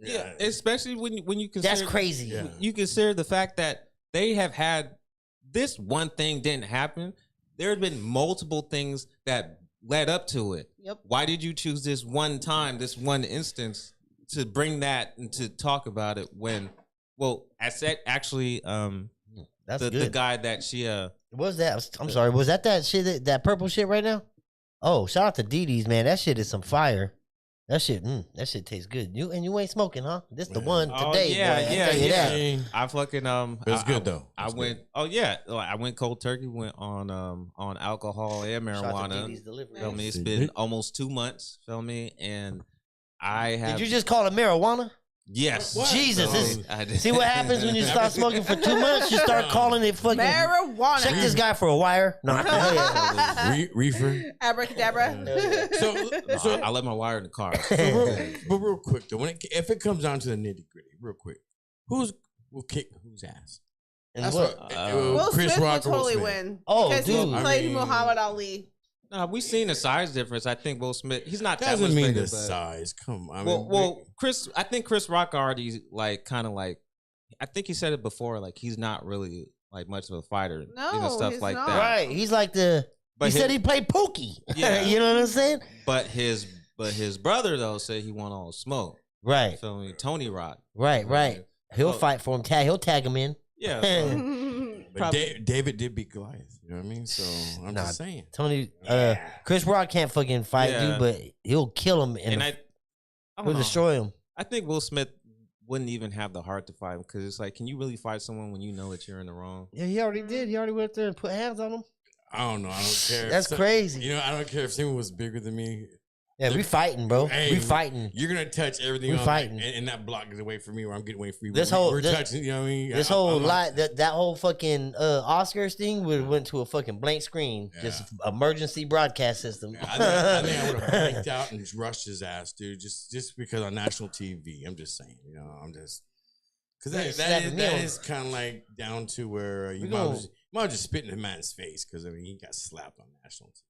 Yeah, especially when you consider
that's crazy.
Yeah.
You consider the fact that they have had this one thing didn't happen. There have been multiple things that led up to it.
Yep.
Why did you choose this one time, this one instance, to bring that and to talk about it when? Well, I said actually,
that's
the guy that she
What was that? I'm sorry. Was that shit? That purple shit right now? Oh, shout out to Dee Dee's, man. That shit is some fire. That shit tastes good. You ain't smoking, huh? This the one today.
Yeah. I fucking
It's good though.
I went. Oh yeah, I went cold turkey. Went on alcohol and marijuana. Feel me? It's been almost 2 months. Feel me? And I have.
Did you just call it marijuana?
Yes.
What? Jesus. See what happens when you start smoking for 2 months? You start calling it fucking
marijuana.
Check this guy for a wire. No,
reefer.
Abracadabra.
So
I let my wire in the car.
But real quick though, if it comes down to the nitty gritty, real quick, will kick whose ass?
And
That's
what?
Will
Chris
Smith
Rock
will
or Will
totally
Smith?
win.
Oh,
because
dude.
he played Muhammad Ali.
Nah, we seen a size difference. I think Will Smith. He's not that
Doesn't
much
mean
bigger,
the size. Come on.
Well, I think Chris Rock already kind of I think he said it before. Like he's not really like much of a fighter.
No,
stuff
he's
like
not.
that.
Right. He's like he said he played pokey.
Yeah.
You know what I'm saying?
But his brother though said he want all the smoke.
Right.
So Tony Rock.
Right. He'll fight for him. He'll tag him in.
Yeah.
But David did beat Goliath. You know what I mean? So I'm just saying.
Tony, Chris Rock can't fucking fight you, but he'll kill him and he'll destroy him.
I think Will Smith wouldn't even have the heart to fight him because it's like, can you really fight someone when you know that you're in the wrong?
Yeah, he already did. He already went there and put hands on him.
I don't know. I don't care.
That's crazy.
You know, I don't care if someone was bigger than me.
Yeah, we fighting, bro.
Hey,
we fighting.
You're gonna touch everything.
We fighting,
and that block is away from me, or I'm getting away from you.
We're
touching. You know what I mean?
This whole lie, that whole fucking Oscars thing went to a fucking blank screen, just emergency broadcast system.
I think I would have blanked out and rushed his ass, dude. Just because on national TV. I'm just saying, you know, I'm just because that is kind of like down to where you might just spit in the man's face because I mean he got slapped on national TV.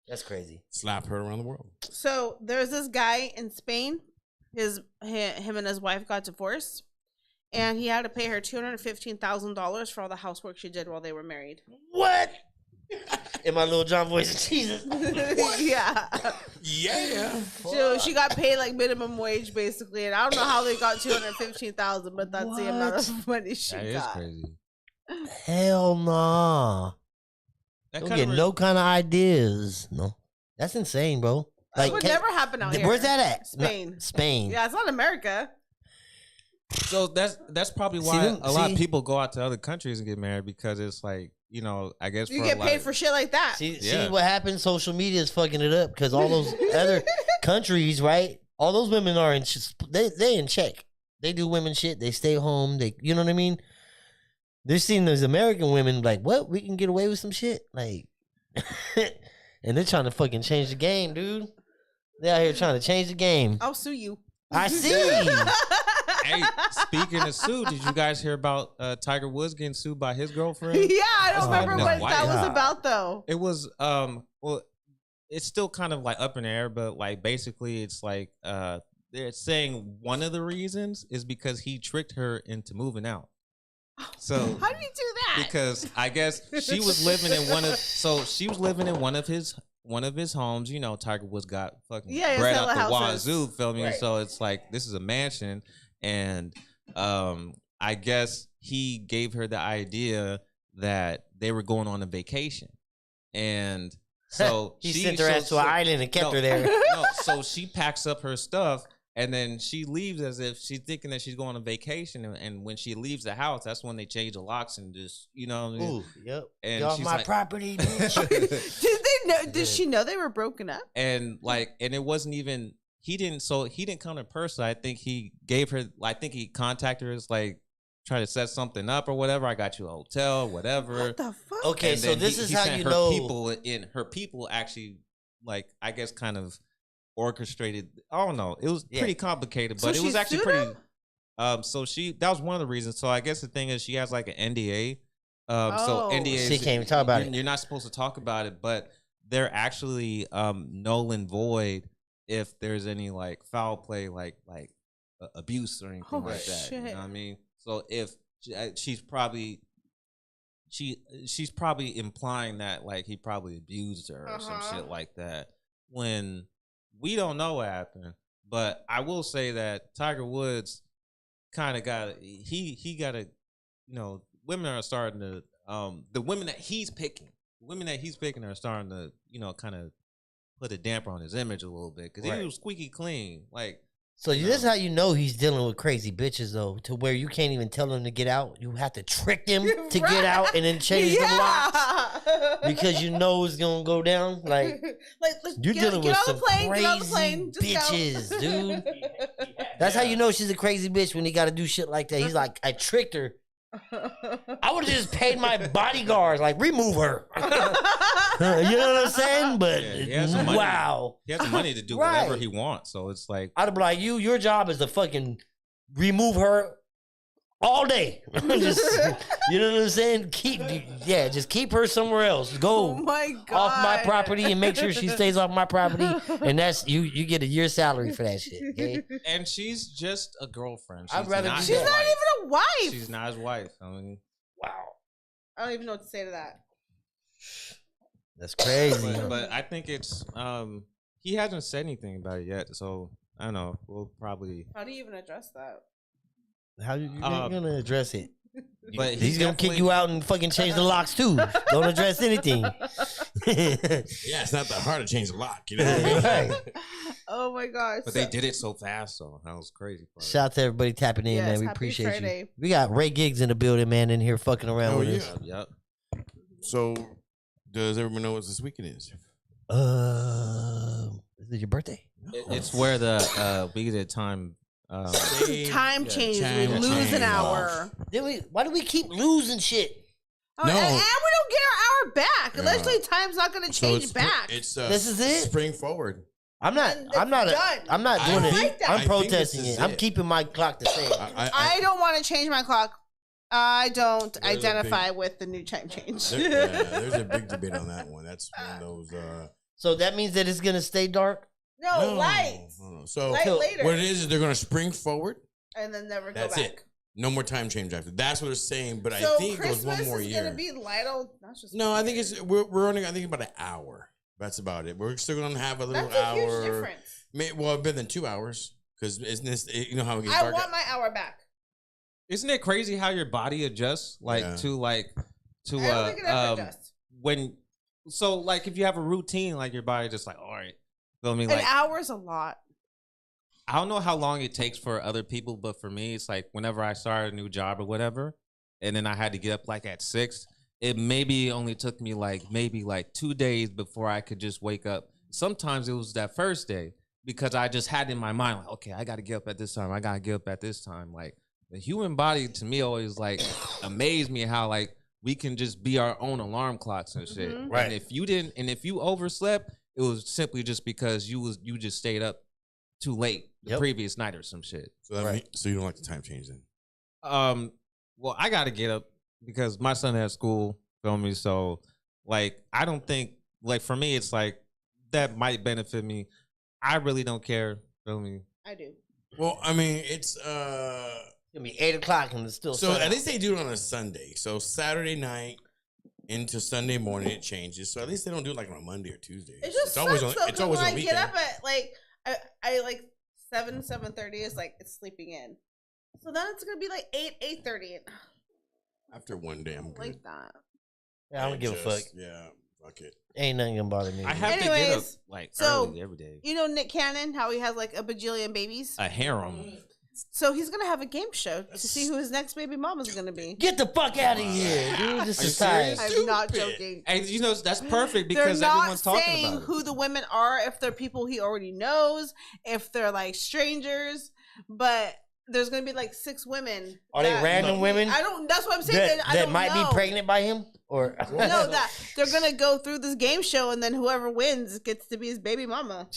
That's crazy.
Slap heard around the world.
So there's this guy in Spain. Him and his wife got divorced, and he had to pay her $215,000 for all the housework she did while they were married.
What? In my little John voice, Jesus.
Yeah. So she got paid like minimum wage basically, and I don't know how they got $215,000, but that's the amount of money she got. That is crazy.
Hell nah. Don't get no kind of ideas. No, that's insane, bro.
Like, that would never happen out here.
Where's that at?
Spain.
Spain.
Yeah, it's not America.
So that's probably why a lot of people go out to other countries and get married because it's like, you know, I guess
you get paid for shit like that.
See what happens? Social media is fucking it up because all those other countries, right? All those women are in they in check. They do women shit. They stay home. You know what I mean? They're seeing those American women like, what? We can get away with some shit? Like, and they're trying to fucking change the game, dude. They're out here trying to change the game.
I'll sue you.
I see.
Hey, speaking of sue, did you guys hear about Tiger Woods getting sued by his girlfriend?
Yeah, I don't remember what that was about, though.
It was, well, it's still kind of like up in the air, but like basically it's like they're saying one of the reasons is because he tricked her into moving out. So
how did you do that?
Because I guess she was living in one of his homes. You know, Tiger Woods got fucking bread out the wazoo, feel me? Right. So it's like this is a mansion, and I guess he gave her the idea that they were going on a vacation, and so
he sent her ass to an island and kept her there.
No, so she packs up her stuff. And then she leaves as if she's thinking that she's going on vacation. And when she leaves the house, that's when they change the locks and just, you know what I mean?
Ooh, yep.
And
you're
she's
off my
like,
property.
Did they know? Did she know they were broken up?
And like, and it wasn't even, he didn't come in person. I think he gave her, I think he contacted her, like, try to set something up or whatever. I got you a hotel, whatever.
What the fuck?
Okay,
and
so this is how you know.
Her people actually, like, I guess kind of orchestrated. I don't know. It was pretty complicated, but it was actually pretty. So that was one of the reasons. So I guess the thing is she has like an NDA. So NDA.
She can't even talk about it.
You're not supposed to talk about it, but they're actually null and void if there's any like foul play, like abuse or anything like that.
Shit.
You know what I mean? So if she's probably implying that like he probably abused her or some shit like that when. We don't know what happened, but I will say that Tiger Woods kind of he got a, you know, women are starting to, the women that he's picking are starting to, you know, kind of put a damper on his image a little bit because he was squeaky clean. Like,
so this is how you know he's dealing with crazy bitches though, to where you can't even tell him to get out. You have to trick them to get out and then change the locks because you know it's gonna go down. Like you're dealing with some crazy bitches, dude. That's how you know she's a crazy bitch when he got to do shit like that. He's like, I tricked her. I would have just paid my bodyguards, like remove her. You know what I'm saying? But
he has some money to do whatever he wants. So it's like
I'd be like, your job is to fucking remove her all day. Just, you know what I'm saying? Just keep her somewhere else. Go off my property and make sure she stays off my property. And that's you get a year's salary for that shit. Okay?
And she's just a girlfriend.
She's not even a wife.
She's not his wife. I mean,
wow. I don't even know what to say to that.
That's crazy.
But I think it's he hasn't said anything about it yet, so I don't know. We'll probably.
How do you even address that?
How you gonna address it?
But
He's gonna kick you out and fucking change the locks too. Don't address anything.
Yeah, it's not that hard to change the lock. You know what I mean?
Right.
Oh my gosh.
But they did it so fast, though. That was crazy.
Shout out to everybody tapping in,
Yes,
man. We
happy
appreciate
Friday.
you. We got Ray Giggs in the building, man, in here fucking around
Oh,
with
yeah.
us.
Yep.
So, does everyone know what this weekend is?
Is it your birthday?
It's where the we did time.
Time changes. We
time
lose
change.
an hour.
Why do we keep losing shit?
Oh,
No.
and we don't get our hour back.
Yeah.
Allegedly, time's not going to change
it's
back.
It's
This is it?
Spring forward.
I'm not
And
I'm not
it's
I'm not
I
doing it.
like that.
I'm
I think this
protesting
is
it. I'm
it.
keeping my clock the same.
I don't want to change my clock. I don't
There's a
identify with the new time change.
There's a big debate on that one. That's one of those.
So that means that it's gonna stay dark?
No, light.
No. So
Light later.
what it is they're going to spring forward.
And then never
That's
go back.
it. No more time change after. That's what they're saying. But
So
I think it goes
Christmas
one more
is
year.
going to be light all. That's just
No, I think it's we're only I think about an hour. That's about it. We're still gonna have a little
That's a
hour.
huge difference.
Well, better than 2 hours because isn't this? You know how it gets
I
dark.
want my hour back.
Isn't it crazy how your body adjusts
I don't think it ever adjusts.
when so like if you have a routine, like your body just like, all right. Feel me?
An
Like
hour is a lot.
I don't know how long it takes for other people, but for me, it's like whenever I started a new job or whatever, and then I had to get up like at 6, it maybe only took me maybe 2 days before I could just wake up. Sometimes it was that first day because I just had in my mind, like, okay, I got to get up at this time. I got to get up at this time. Like the human body to me always amazed me how we can just be our own alarm clocks and shit.
Mhm.
Right.
And if you overslept, it was simply just because you just stayed up too late the previous night or some shit.
So, so you don't like the time change then?
Well, I got to get up because my son has school. Feel me? So, I don't think for me, it's that might benefit me. I really don't care. Feel me?
I do.
Well, I mean, it's
It'll be 8 o'clock and it's still
so
sun
at
out.
least they do it on a Sunday. So Saturday night into Sunday morning it changes. So at least they don't do it on a Monday or Tuesday.
It just
it's always
sucks,
on.
though,
It's
'cause
always
when
on
I
weekend.
get up at I 7:30 is it's sleeping in. So then it's gonna be 8:30.
After one day, I'm good.
Like that.
Yeah, I don't give a fuck.
Yeah, fuck it.
Ain't nothing gonna bother me.
I have
Anyways,
to get up
so,
early every day.
You know Nick Cannon, how he has a bajillion babies.
A harem.
So he's gonna have a game show to see who his next baby mom is gonna be.
Get the fuck out of here, dude. This
Are you
is tired.
serious?
I'm not joking.
And that's perfect
They're
because
not
everyone's talking
saying
about it.
who the women are, if they're people he already knows, if they're strangers, but there's gonna be 6 women.
Are they
that-
random women?
I don't. That's what I'm saying.
That,
I
that
don't
might
know.
be pregnant by him? Or
No, that they're gonna go through this game show, and then whoever wins gets to be his baby mama.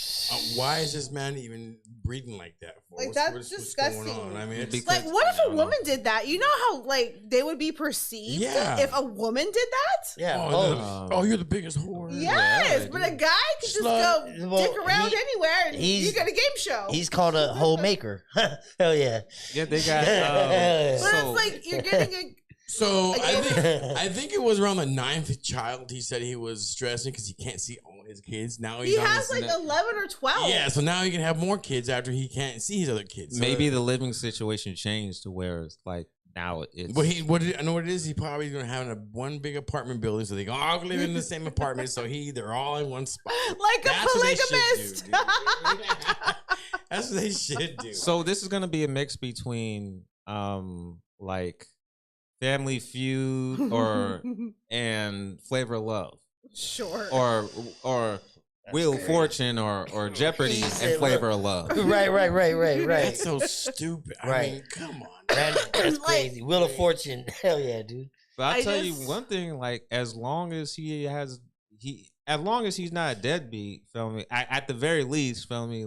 Why is this man even breathing like that? For?
That's
what's
disgusting.
going on? I mean, it's
Because-
What if a woman did that? You know how they would be perceived
Yeah.
if a woman did that?
yeah.
oh, you're the biggest whore.
Yes,
Yeah,
but a
dude.
guy could just
Slut.
go
Well,
dick around anywhere, and
he's-
you get a game show.
He's called a homemaker. Hell yeah.
Yeah, they got.
but
so,
it's you're getting a.
So
Again.
I think it was around the 9th child. He said he was stressing because he can't see all his kids. Now he's
He
on
has
his,
11 or 12.
yeah. So now he can have more kids after he can't see his other kids. So
maybe the living situation changed to where it's now it's.
I know what it is. He probably gonna have one big apartment building, so they all live in the same apartment. So they're all in one spot.
Like
That's
a
what they should
polygamist.
do, dude. That's what they should do.
So this is gonna be a mix between Family Feud and Flavor of Love
Sure.
or Wheel of Fortune or Jeopardy
He
and
said,
Flavor of Love.
right.
That's so stupid. I
Right.
mean, come on.
That's crazy. Wheel of Fortune. Hell yeah, dude.
But I'll
I
tell you
just-
one thing, as long as as long as he's not a deadbeat, feel me, at the very least, feel me,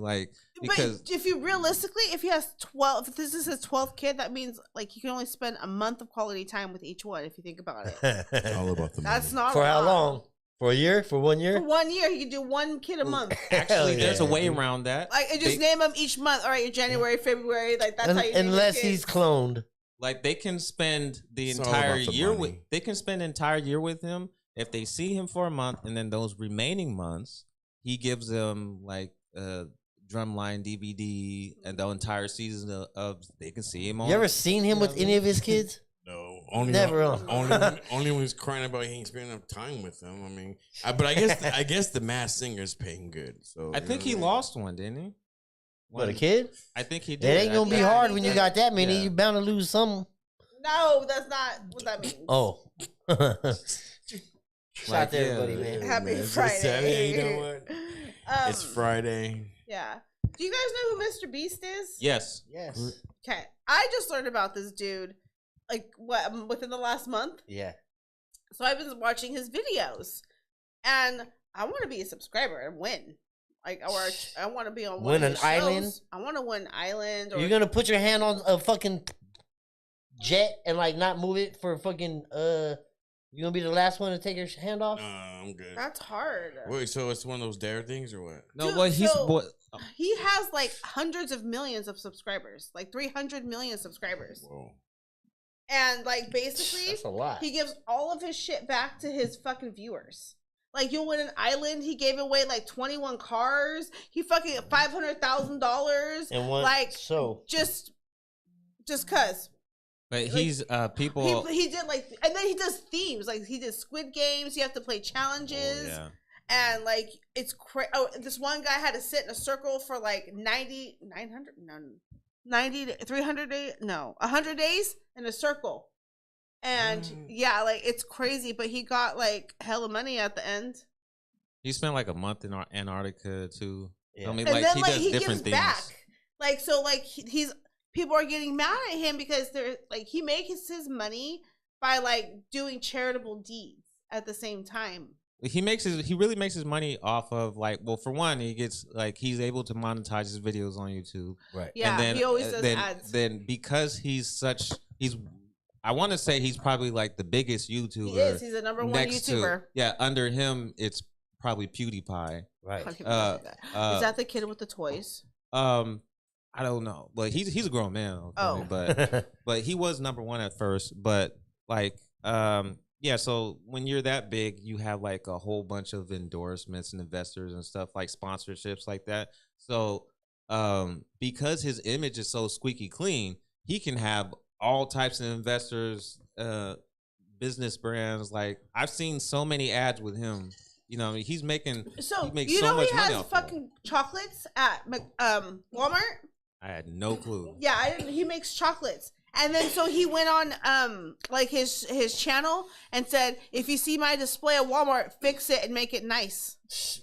because
but if you realistically, if he has 12, if this is his 12th kid, that means you can only spend a month of quality time with each one. If you think about it,
All about the
that's
money.
not
For
a
how
lot.
long? For a year? For 1
For
year?
1 year, he could do one kid a month.
actually
Hell
there's a
yeah,
way
dude.
around that.
And just name them each month. All right, you're January, February. That's how you name your
Unless
kids.
he's cloned.
They can spend the
It's all
entire
about the
year
money.
with. They can spend an entire year with him if they see him for a month, and then those remaining months, he gives them a drumline DVD and the entire season of they can see him on.
You ever seen him with any of his kids?
No. only
Never
only when he's crying about he ain't spending enough time with them. I mean, but I guess the Masked Singer's paying good. So
I think he lost one, didn't he?
What, a kid?
I think he
It
did.
ain't gonna be
Yeah,
hard
he
when you
did.
got that many.
Yeah.
You bound to lose some.
No, that's not what that means.
Oh. Shout out to
yeah.
everybody, man.
Happy
Man, it's
Friday.
Saturday, you know what? It's
Um,
Friday.
Yeah. Do you guys know who Mr. Beast is?
Yes.
Yes.
Okay. I just learned about this dude, like, within the last month.
Yeah.
So I've been watching his videos, and I want to be a subscriber and win. Like, or I want to be on one
Win
of
an
his
island?
shows. I want to win an island. Or
You're gonna put your hand on a fucking jet and like not move it for fucking you gonna be the last one to take your hand off?
I'm good.
That's hard.
Wait, so it's one of those dare things or what?
No,
Dude,
well, he's
so-
what?
He has like hundreds of millions of subscribers, like 300 million subscribers,
Whoa.
and like basically
That's a lot.
he gives all of his shit back to his fucking viewers. Like, you'll win an island. He gave away like 21 cars. He fucking $500,000.
And one
like
so
just cause.
But he's people.
He did like, and then he does themes. Like, he did Squid Games. You have to play challenges.
Yeah.
And like, it's crazy. Oh, this one guy had to sit in a circle for like 300 days, no, 100 days in a circle. And yeah, like, it's crazy, but he got like hella money at the end.
He spent like a month in Antarctica too.
Yeah.
I mean,
And
like
then
he
like
does
he
different
gives
things.
back. Like, so like he's people are getting mad at him because they're like, he makes his money by like doing charitable deeds at the same time.
He really makes his money off of like, well, for one, he gets like he's able to monetize his videos on YouTube.
right.
Yeah,
and then,
he always does
then,
ads.
Then because I want to say he's probably like the biggest YouTuber.
He is. He's a number one YouTuber.
Under him, it's probably PewDiePie.
Right.
Is that the kid with the toys?
I don't know, but he's a grown man. Okay?
Oh.
but he was number one at first. But like, yeah. So when you're that big, you have like a whole bunch of endorsements and investors and stuff like sponsorships like that. So because his image is so squeaky clean, he can have all types of investors, business brands. Like, I've seen so many ads with him. You know, he's making
So
he makes
you
so
know
much
he
money
has
off of them.
fucking chocolates at Walmart.
I had no clue.
Yeah, I didn't. He makes chocolates, and then so he went on like his channel and said, "If you see my display at Walmart, fix it and make it nice."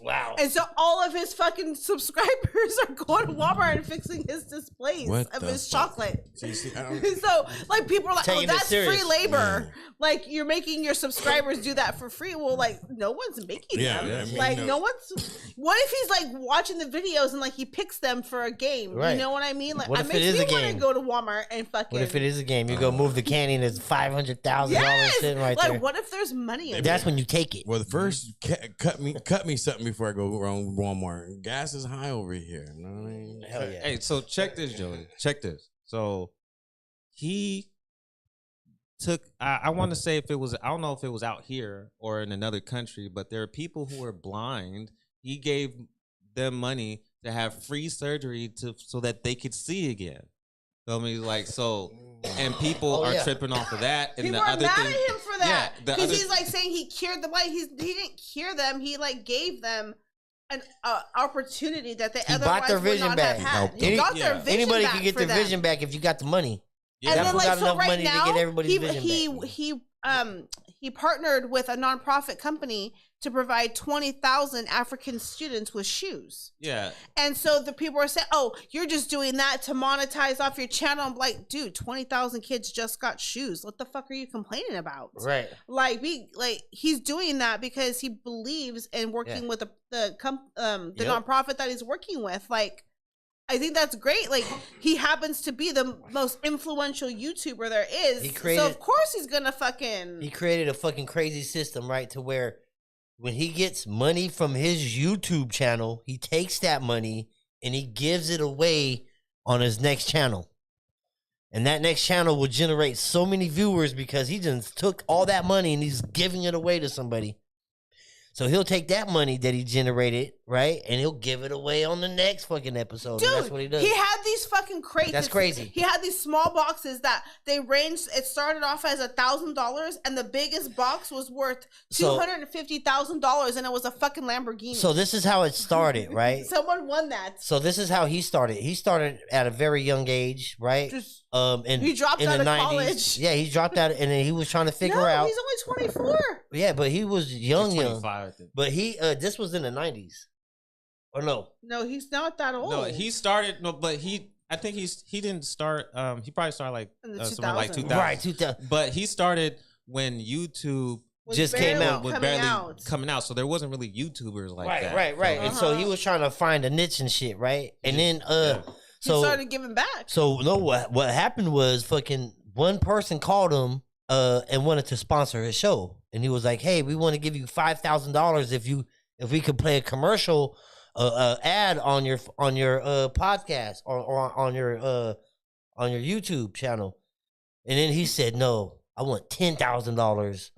Wow.
And so all of his fucking subscribers are going to Walmart and fixing his displays
What
of
the
his
fuck?
chocolate.
So you see, I don't,
So like, people are like,
Taking
"Oh,
it
that's
serious.
free labor." Like, you're making your subscribers do that for free. Well, like, no one's making
Yeah,
them.
yeah, I mean,
like,
no.
no one's. What if he's like watching the videos and like he picks them for a game?
Right.
You know what I mean? Like,
What
it
if it
makes
is
me
a
want to
game?
go to Walmart and fucking.
What if it is a game? You go move the candy and it's $500,000
Yes.
sitting right
like,
there.
what if there's money in
That's
it?
when you take it.
well, the first cut me something before I go around Walmart. Gas is high over here. You know what I mean?
Hell yeah.
Hey, so check this, Joey. Check this. So he took. I want to say if it was. I don't know if it was out here or in another country, but there are people who are blind. He gave them money to have free surgery so that they could see again. Feel me? Like, so, and people
Oh,
are
yeah.
tripping off of that. And
People
the
are
other
mad
thing,
at him for that
Yeah, the
because
other-
he's like saying he cured them. Like, he didn't cure them. He like gave them an opportunity that they
He
otherwise
bought their
would
vision
not
back.
have had. He
Any-
got their
yeah.
vision
Anybody
back
can get
for
their
them.
vision back if you got the money.
Yeah.
And
That
then,
fool
like,
got
so
enough
right
money to
now,
get everybody's vision back.
he partnered with a nonprofit company to provide 20,000 African students with shoes.
yeah,
And so the people are saying, "Oh, you're just doing that to monetize off your channel." I'm like, dude, 20,000 kids just got shoes. What the fuck are you complaining about?
Right.
Like, he's doing that because he believes in working
Yeah.
with the
Yep.
nonprofit that he's working with. Like, I think that's great. Like, he happens to be the most influential YouTuber there is.
He
So
created-
of course he's gonna fucking.
He created a fucking crazy system, right? To where when he gets money from his YouTube channel, he takes that money and he gives it away on his next channel. And that next channel will generate so many viewers because he just took all that money and he's giving it away to somebody. So he'll take that money that he generated right? And he'll give it away on the next fucking episode.
Dude,
and that's what he does.
he had these fucking crates.
That's crazy.
He had these small boxes that they ranged. It started off as $1,000, and the biggest box was worth $250,000, and it was a fucking Lamborghini.
So this is how it started, right?
Someone won that.
So this is how he started. He started at a very young age, right? And
he dropped
in
out
the
of
90s.
college.
Yeah, he dropped out, and then he was trying to figure out.
He's only 24.
Yeah, but he was young.
I think.
But he, this was in the 90s, or no?
No, he's not that old.
No, he started. No, but I think he didn't start. He probably started like
In the
somewhere like 2000.
Right, 2000.
But he started when YouTube
Was
just came
barely
out.
was
coming
barely
out.
coming out, so there wasn't really YouTubers like that.
Right.
So
And so he was trying to find a niche and shit, right? And then, so
he started giving back.
So no, what happened was fucking one person called him and wanted to sponsor his show, and he was like, "Hey, we want to give you $5,000 if we could play a commercial ad on your podcast or on your YouTube channel." And then he said, "No, I want $10,000."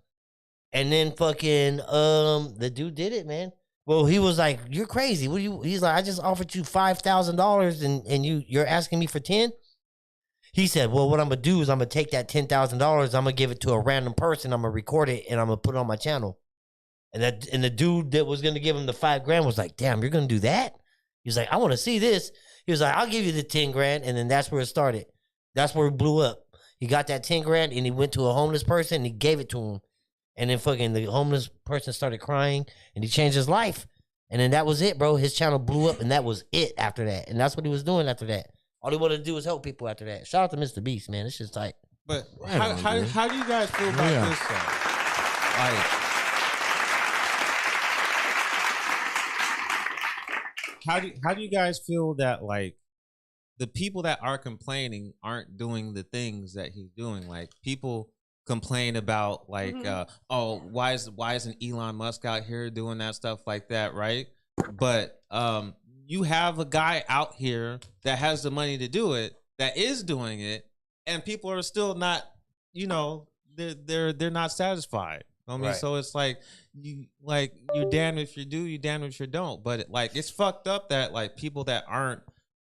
And then fucking the dude did it, man. Well, he was like, "You're crazy. What do you?" He's like, "I just offered you $5,000 and you're asking me for 10." He said, "Well, what I'm gonna do is I'm gonna take that $10,000. I'm gonna give it to a random person. I'm gonna record it and I'm gonna put it on my channel." And the dude that was gonna give him the $5,000 was like, "Damn, you're gonna do that?" He was like, "I want to see this." He was like, "I'll give you the $10,000," and then that's where it started. That's where it blew up. He got that $10,000 and he went to a homeless person and he gave it to him. And then fucking the homeless person started crying and he changed his life. And then that was it, bro. His channel blew up and that was it after that. And that's what he was doing after that. All he wanted to do was help people after that. Shout out to Mr. Beast, man. It's just tight.
But how do you guys feel about this? Like, how do you guys feel that like the people that are complaining aren't doing the things that he's doing? Like people complain about like, oh, why isn't Elon Musk out here doing that stuff like that, right? But you have a guy out here that has the money to do it, that is doing it, and people are still not, they're not satisfied. I mean, so it's like you're damned if you do, you're damned if you don't. But it's fucked up that like people that aren't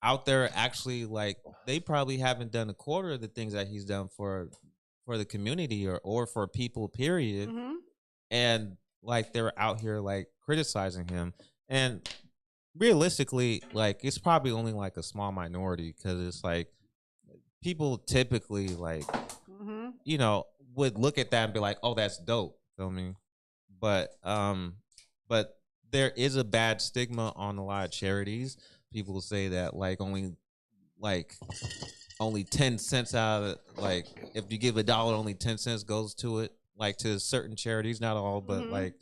out there actually like they probably haven't done a quarter of the things that he's done for the community or for people, period. And like they're out here like criticizing him. And realistically, like it's probably only like a small minority because it's like people typically like would look at that and be like, oh, that's dope. Feel me? But there is a bad stigma on a lot of charities. People say that like only 10 cents out of it, like if you give $1, only 10 cents goes to it, like to certain charities, not all, but like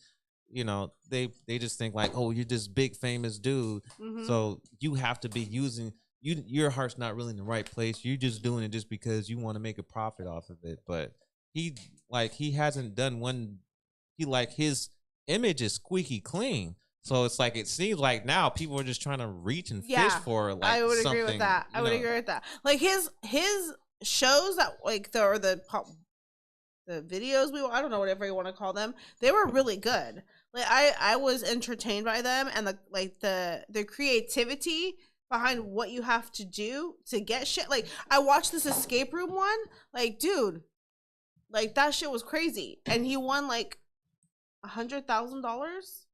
they just think like, oh, you're this big famous dude, so you have to be using your heart's not really in the right place. You're just doing it just because you want to make a profit off of it. But he hasn't done one. His image is squeaky clean. So it's like it seems like now people are just trying to reach and fish for like
I would agree
something,
with that. I would agree with that. Like his shows that like the videos I don't know, whatever you want to call them, they were really good. Like I was entertained by them, and the creativity behind what you have to do to get shit. Like I watched this escape room one. Like dude, like that shit was crazy, and he won like $100,000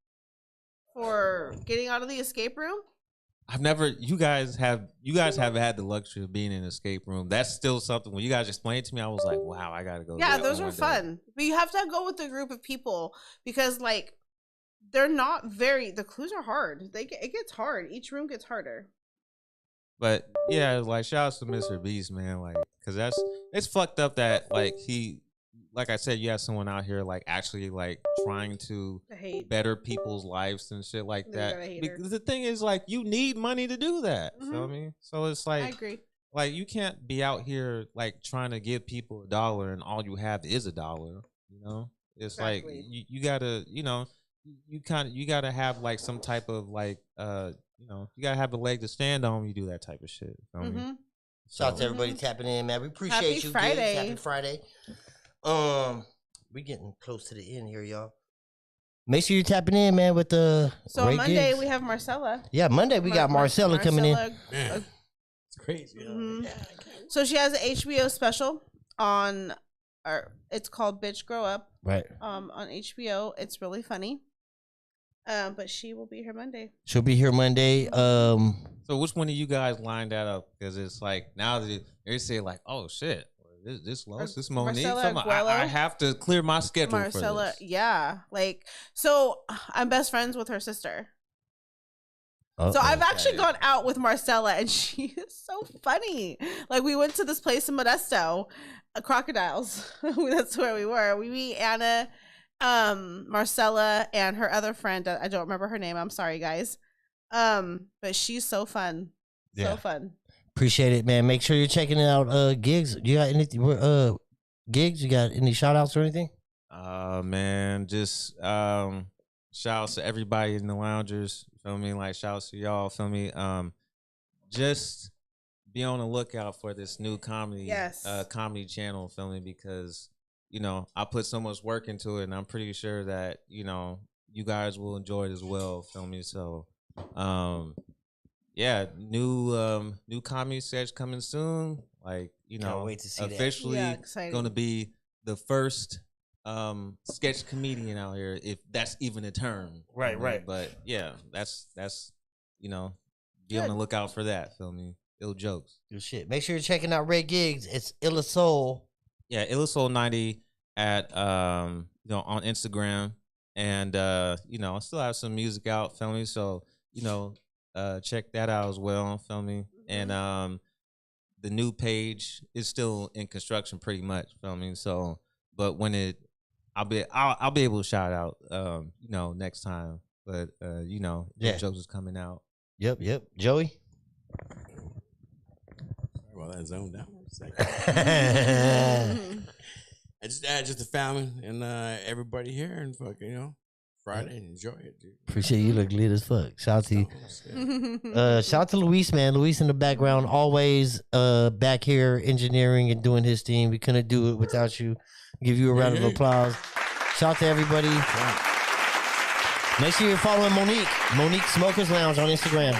for getting out of the escape room.
You guys have had the luxury of being in an escape room. That's still something. When you guys explained it to me, I was like, wow, I gotta go.
Yeah, those are fun. But you have to go with a group of people because like they're not the clues are hard. It gets hard. Each room gets harder.
But yeah, like shout out to Mr. Beast, man. Like, cause it's fucked up that like like I said, you have someone out here like actually like trying to better people's lives and shit like that. Because the thing is like you need money to do that. Feel me? So it's like I
agree.
Like you can't be out here like trying to give people $1 and all you have is $1. It's like you gotta you gotta have like some type of like you gotta have a leg to stand on when you do that type of shit. Feel me?
Shout out to everybody tapping in, man. We appreciate you.
Friday.
Happy Friday. We getting close to the end here, y'all. Make sure you're tapping in, man, with the.
So
Ray
Monday
Giggs.
we have Marcella.
Yeah, Monday we got Marcella coming in.
Man, it's crazy.
Mhm. So she has an HBO special on, it's called "Bitch Grow Up."
Right.
On HBO, it's really funny. But she will be here Monday.
She'll be here Monday.
So which one of you guys lined that up? Because it's like now that they say like, oh shit, this Los, this Monique. I have to clear my schedule
Marcella,
for this.
yeah. Like, so I'm best friends with her sister. So I've actually gone out with Marcella, and she is so funny. Like, we went to this place in Modesto, Crocodiles. That's where we were. We meet Anna, Marcella, and her other friend. I don't remember her name. I'm sorry, guys. But she's so fun.
Yeah.
So fun.
Appreciate it, man. Make sure you're checking out G.I.G.S. You got anything? G.I.G.S. You got any shout outs or anything?
Man, just shout outs to everybody in the loungers. Feel me? Like shout outs to y'all. Feel me? Just be on the lookout for this new comedy comedy channel. Feel me? Because you know I put so much work into it, and I'm pretty sure that you know you guys will enjoy it as well. Feel me? So yeah, new comedy sketch coming soon. Like you know,
Can't wait to see
officially going to be the first sketch comedian out here, if that's even a term.
Right, right.
But yeah, that's you know, be on the lookout for that. Feel me? Ill jokes.
Good shit. Make sure you're checking out Ray Giggs. It's Illa Soul.
Yeah, Illa Soul 90 at you know on Instagram, and you know I still have some music out. Feel me? So you know check that out as well. Feel me? And the new page is still in construction, pretty much. Feel me? So, but when I'll be able to shout out you know next time. But you know, jokes is coming out.
Yep. Joey.
Well, that zoned out for a second. just the family and everybody here, and fucking Friday, enjoy it, dude.
Appreciate you. Look lit as fuck. Shout out to you. Shout out to Luis, man. Luis in the background, always back here engineering and doing his thing. We couldn't do it without you. Give you a round of applause. Shout out to everybody. Make sure you're following Monique Smokers Lounge on Instagram.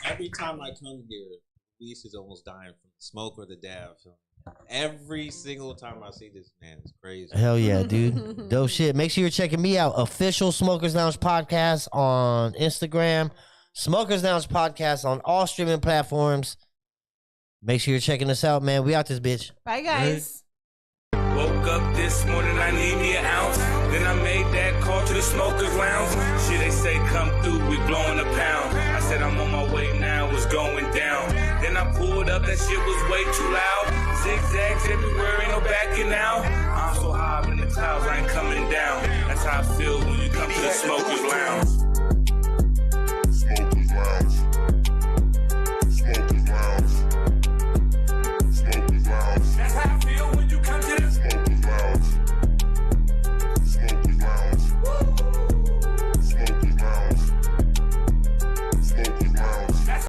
Every time I come here, Luis is almost dying from the smoke or the dab. So every single time I see this man, it's crazy.
Hell yeah, dude. Dope shit. Make sure you're checking me out. Official Smokers Lounge Podcast on Instagram. Smokers Lounge Podcast on all streaming platforms. Make sure you're checking us out, man. We out this bitch.
Bye, guys.
Woke up this morning, I need me an ounce. Then I made that call to the smokers lounge. Shit, they say come through, we blowing a pound. I said I'm on my way now, it's going down. Then I pulled up, that shit was way too loud. Zigzags everywhere, ain't no backing out. I'm so high up in the clouds, I ain't coming down. That's how I feel when you come to the smokers lounge.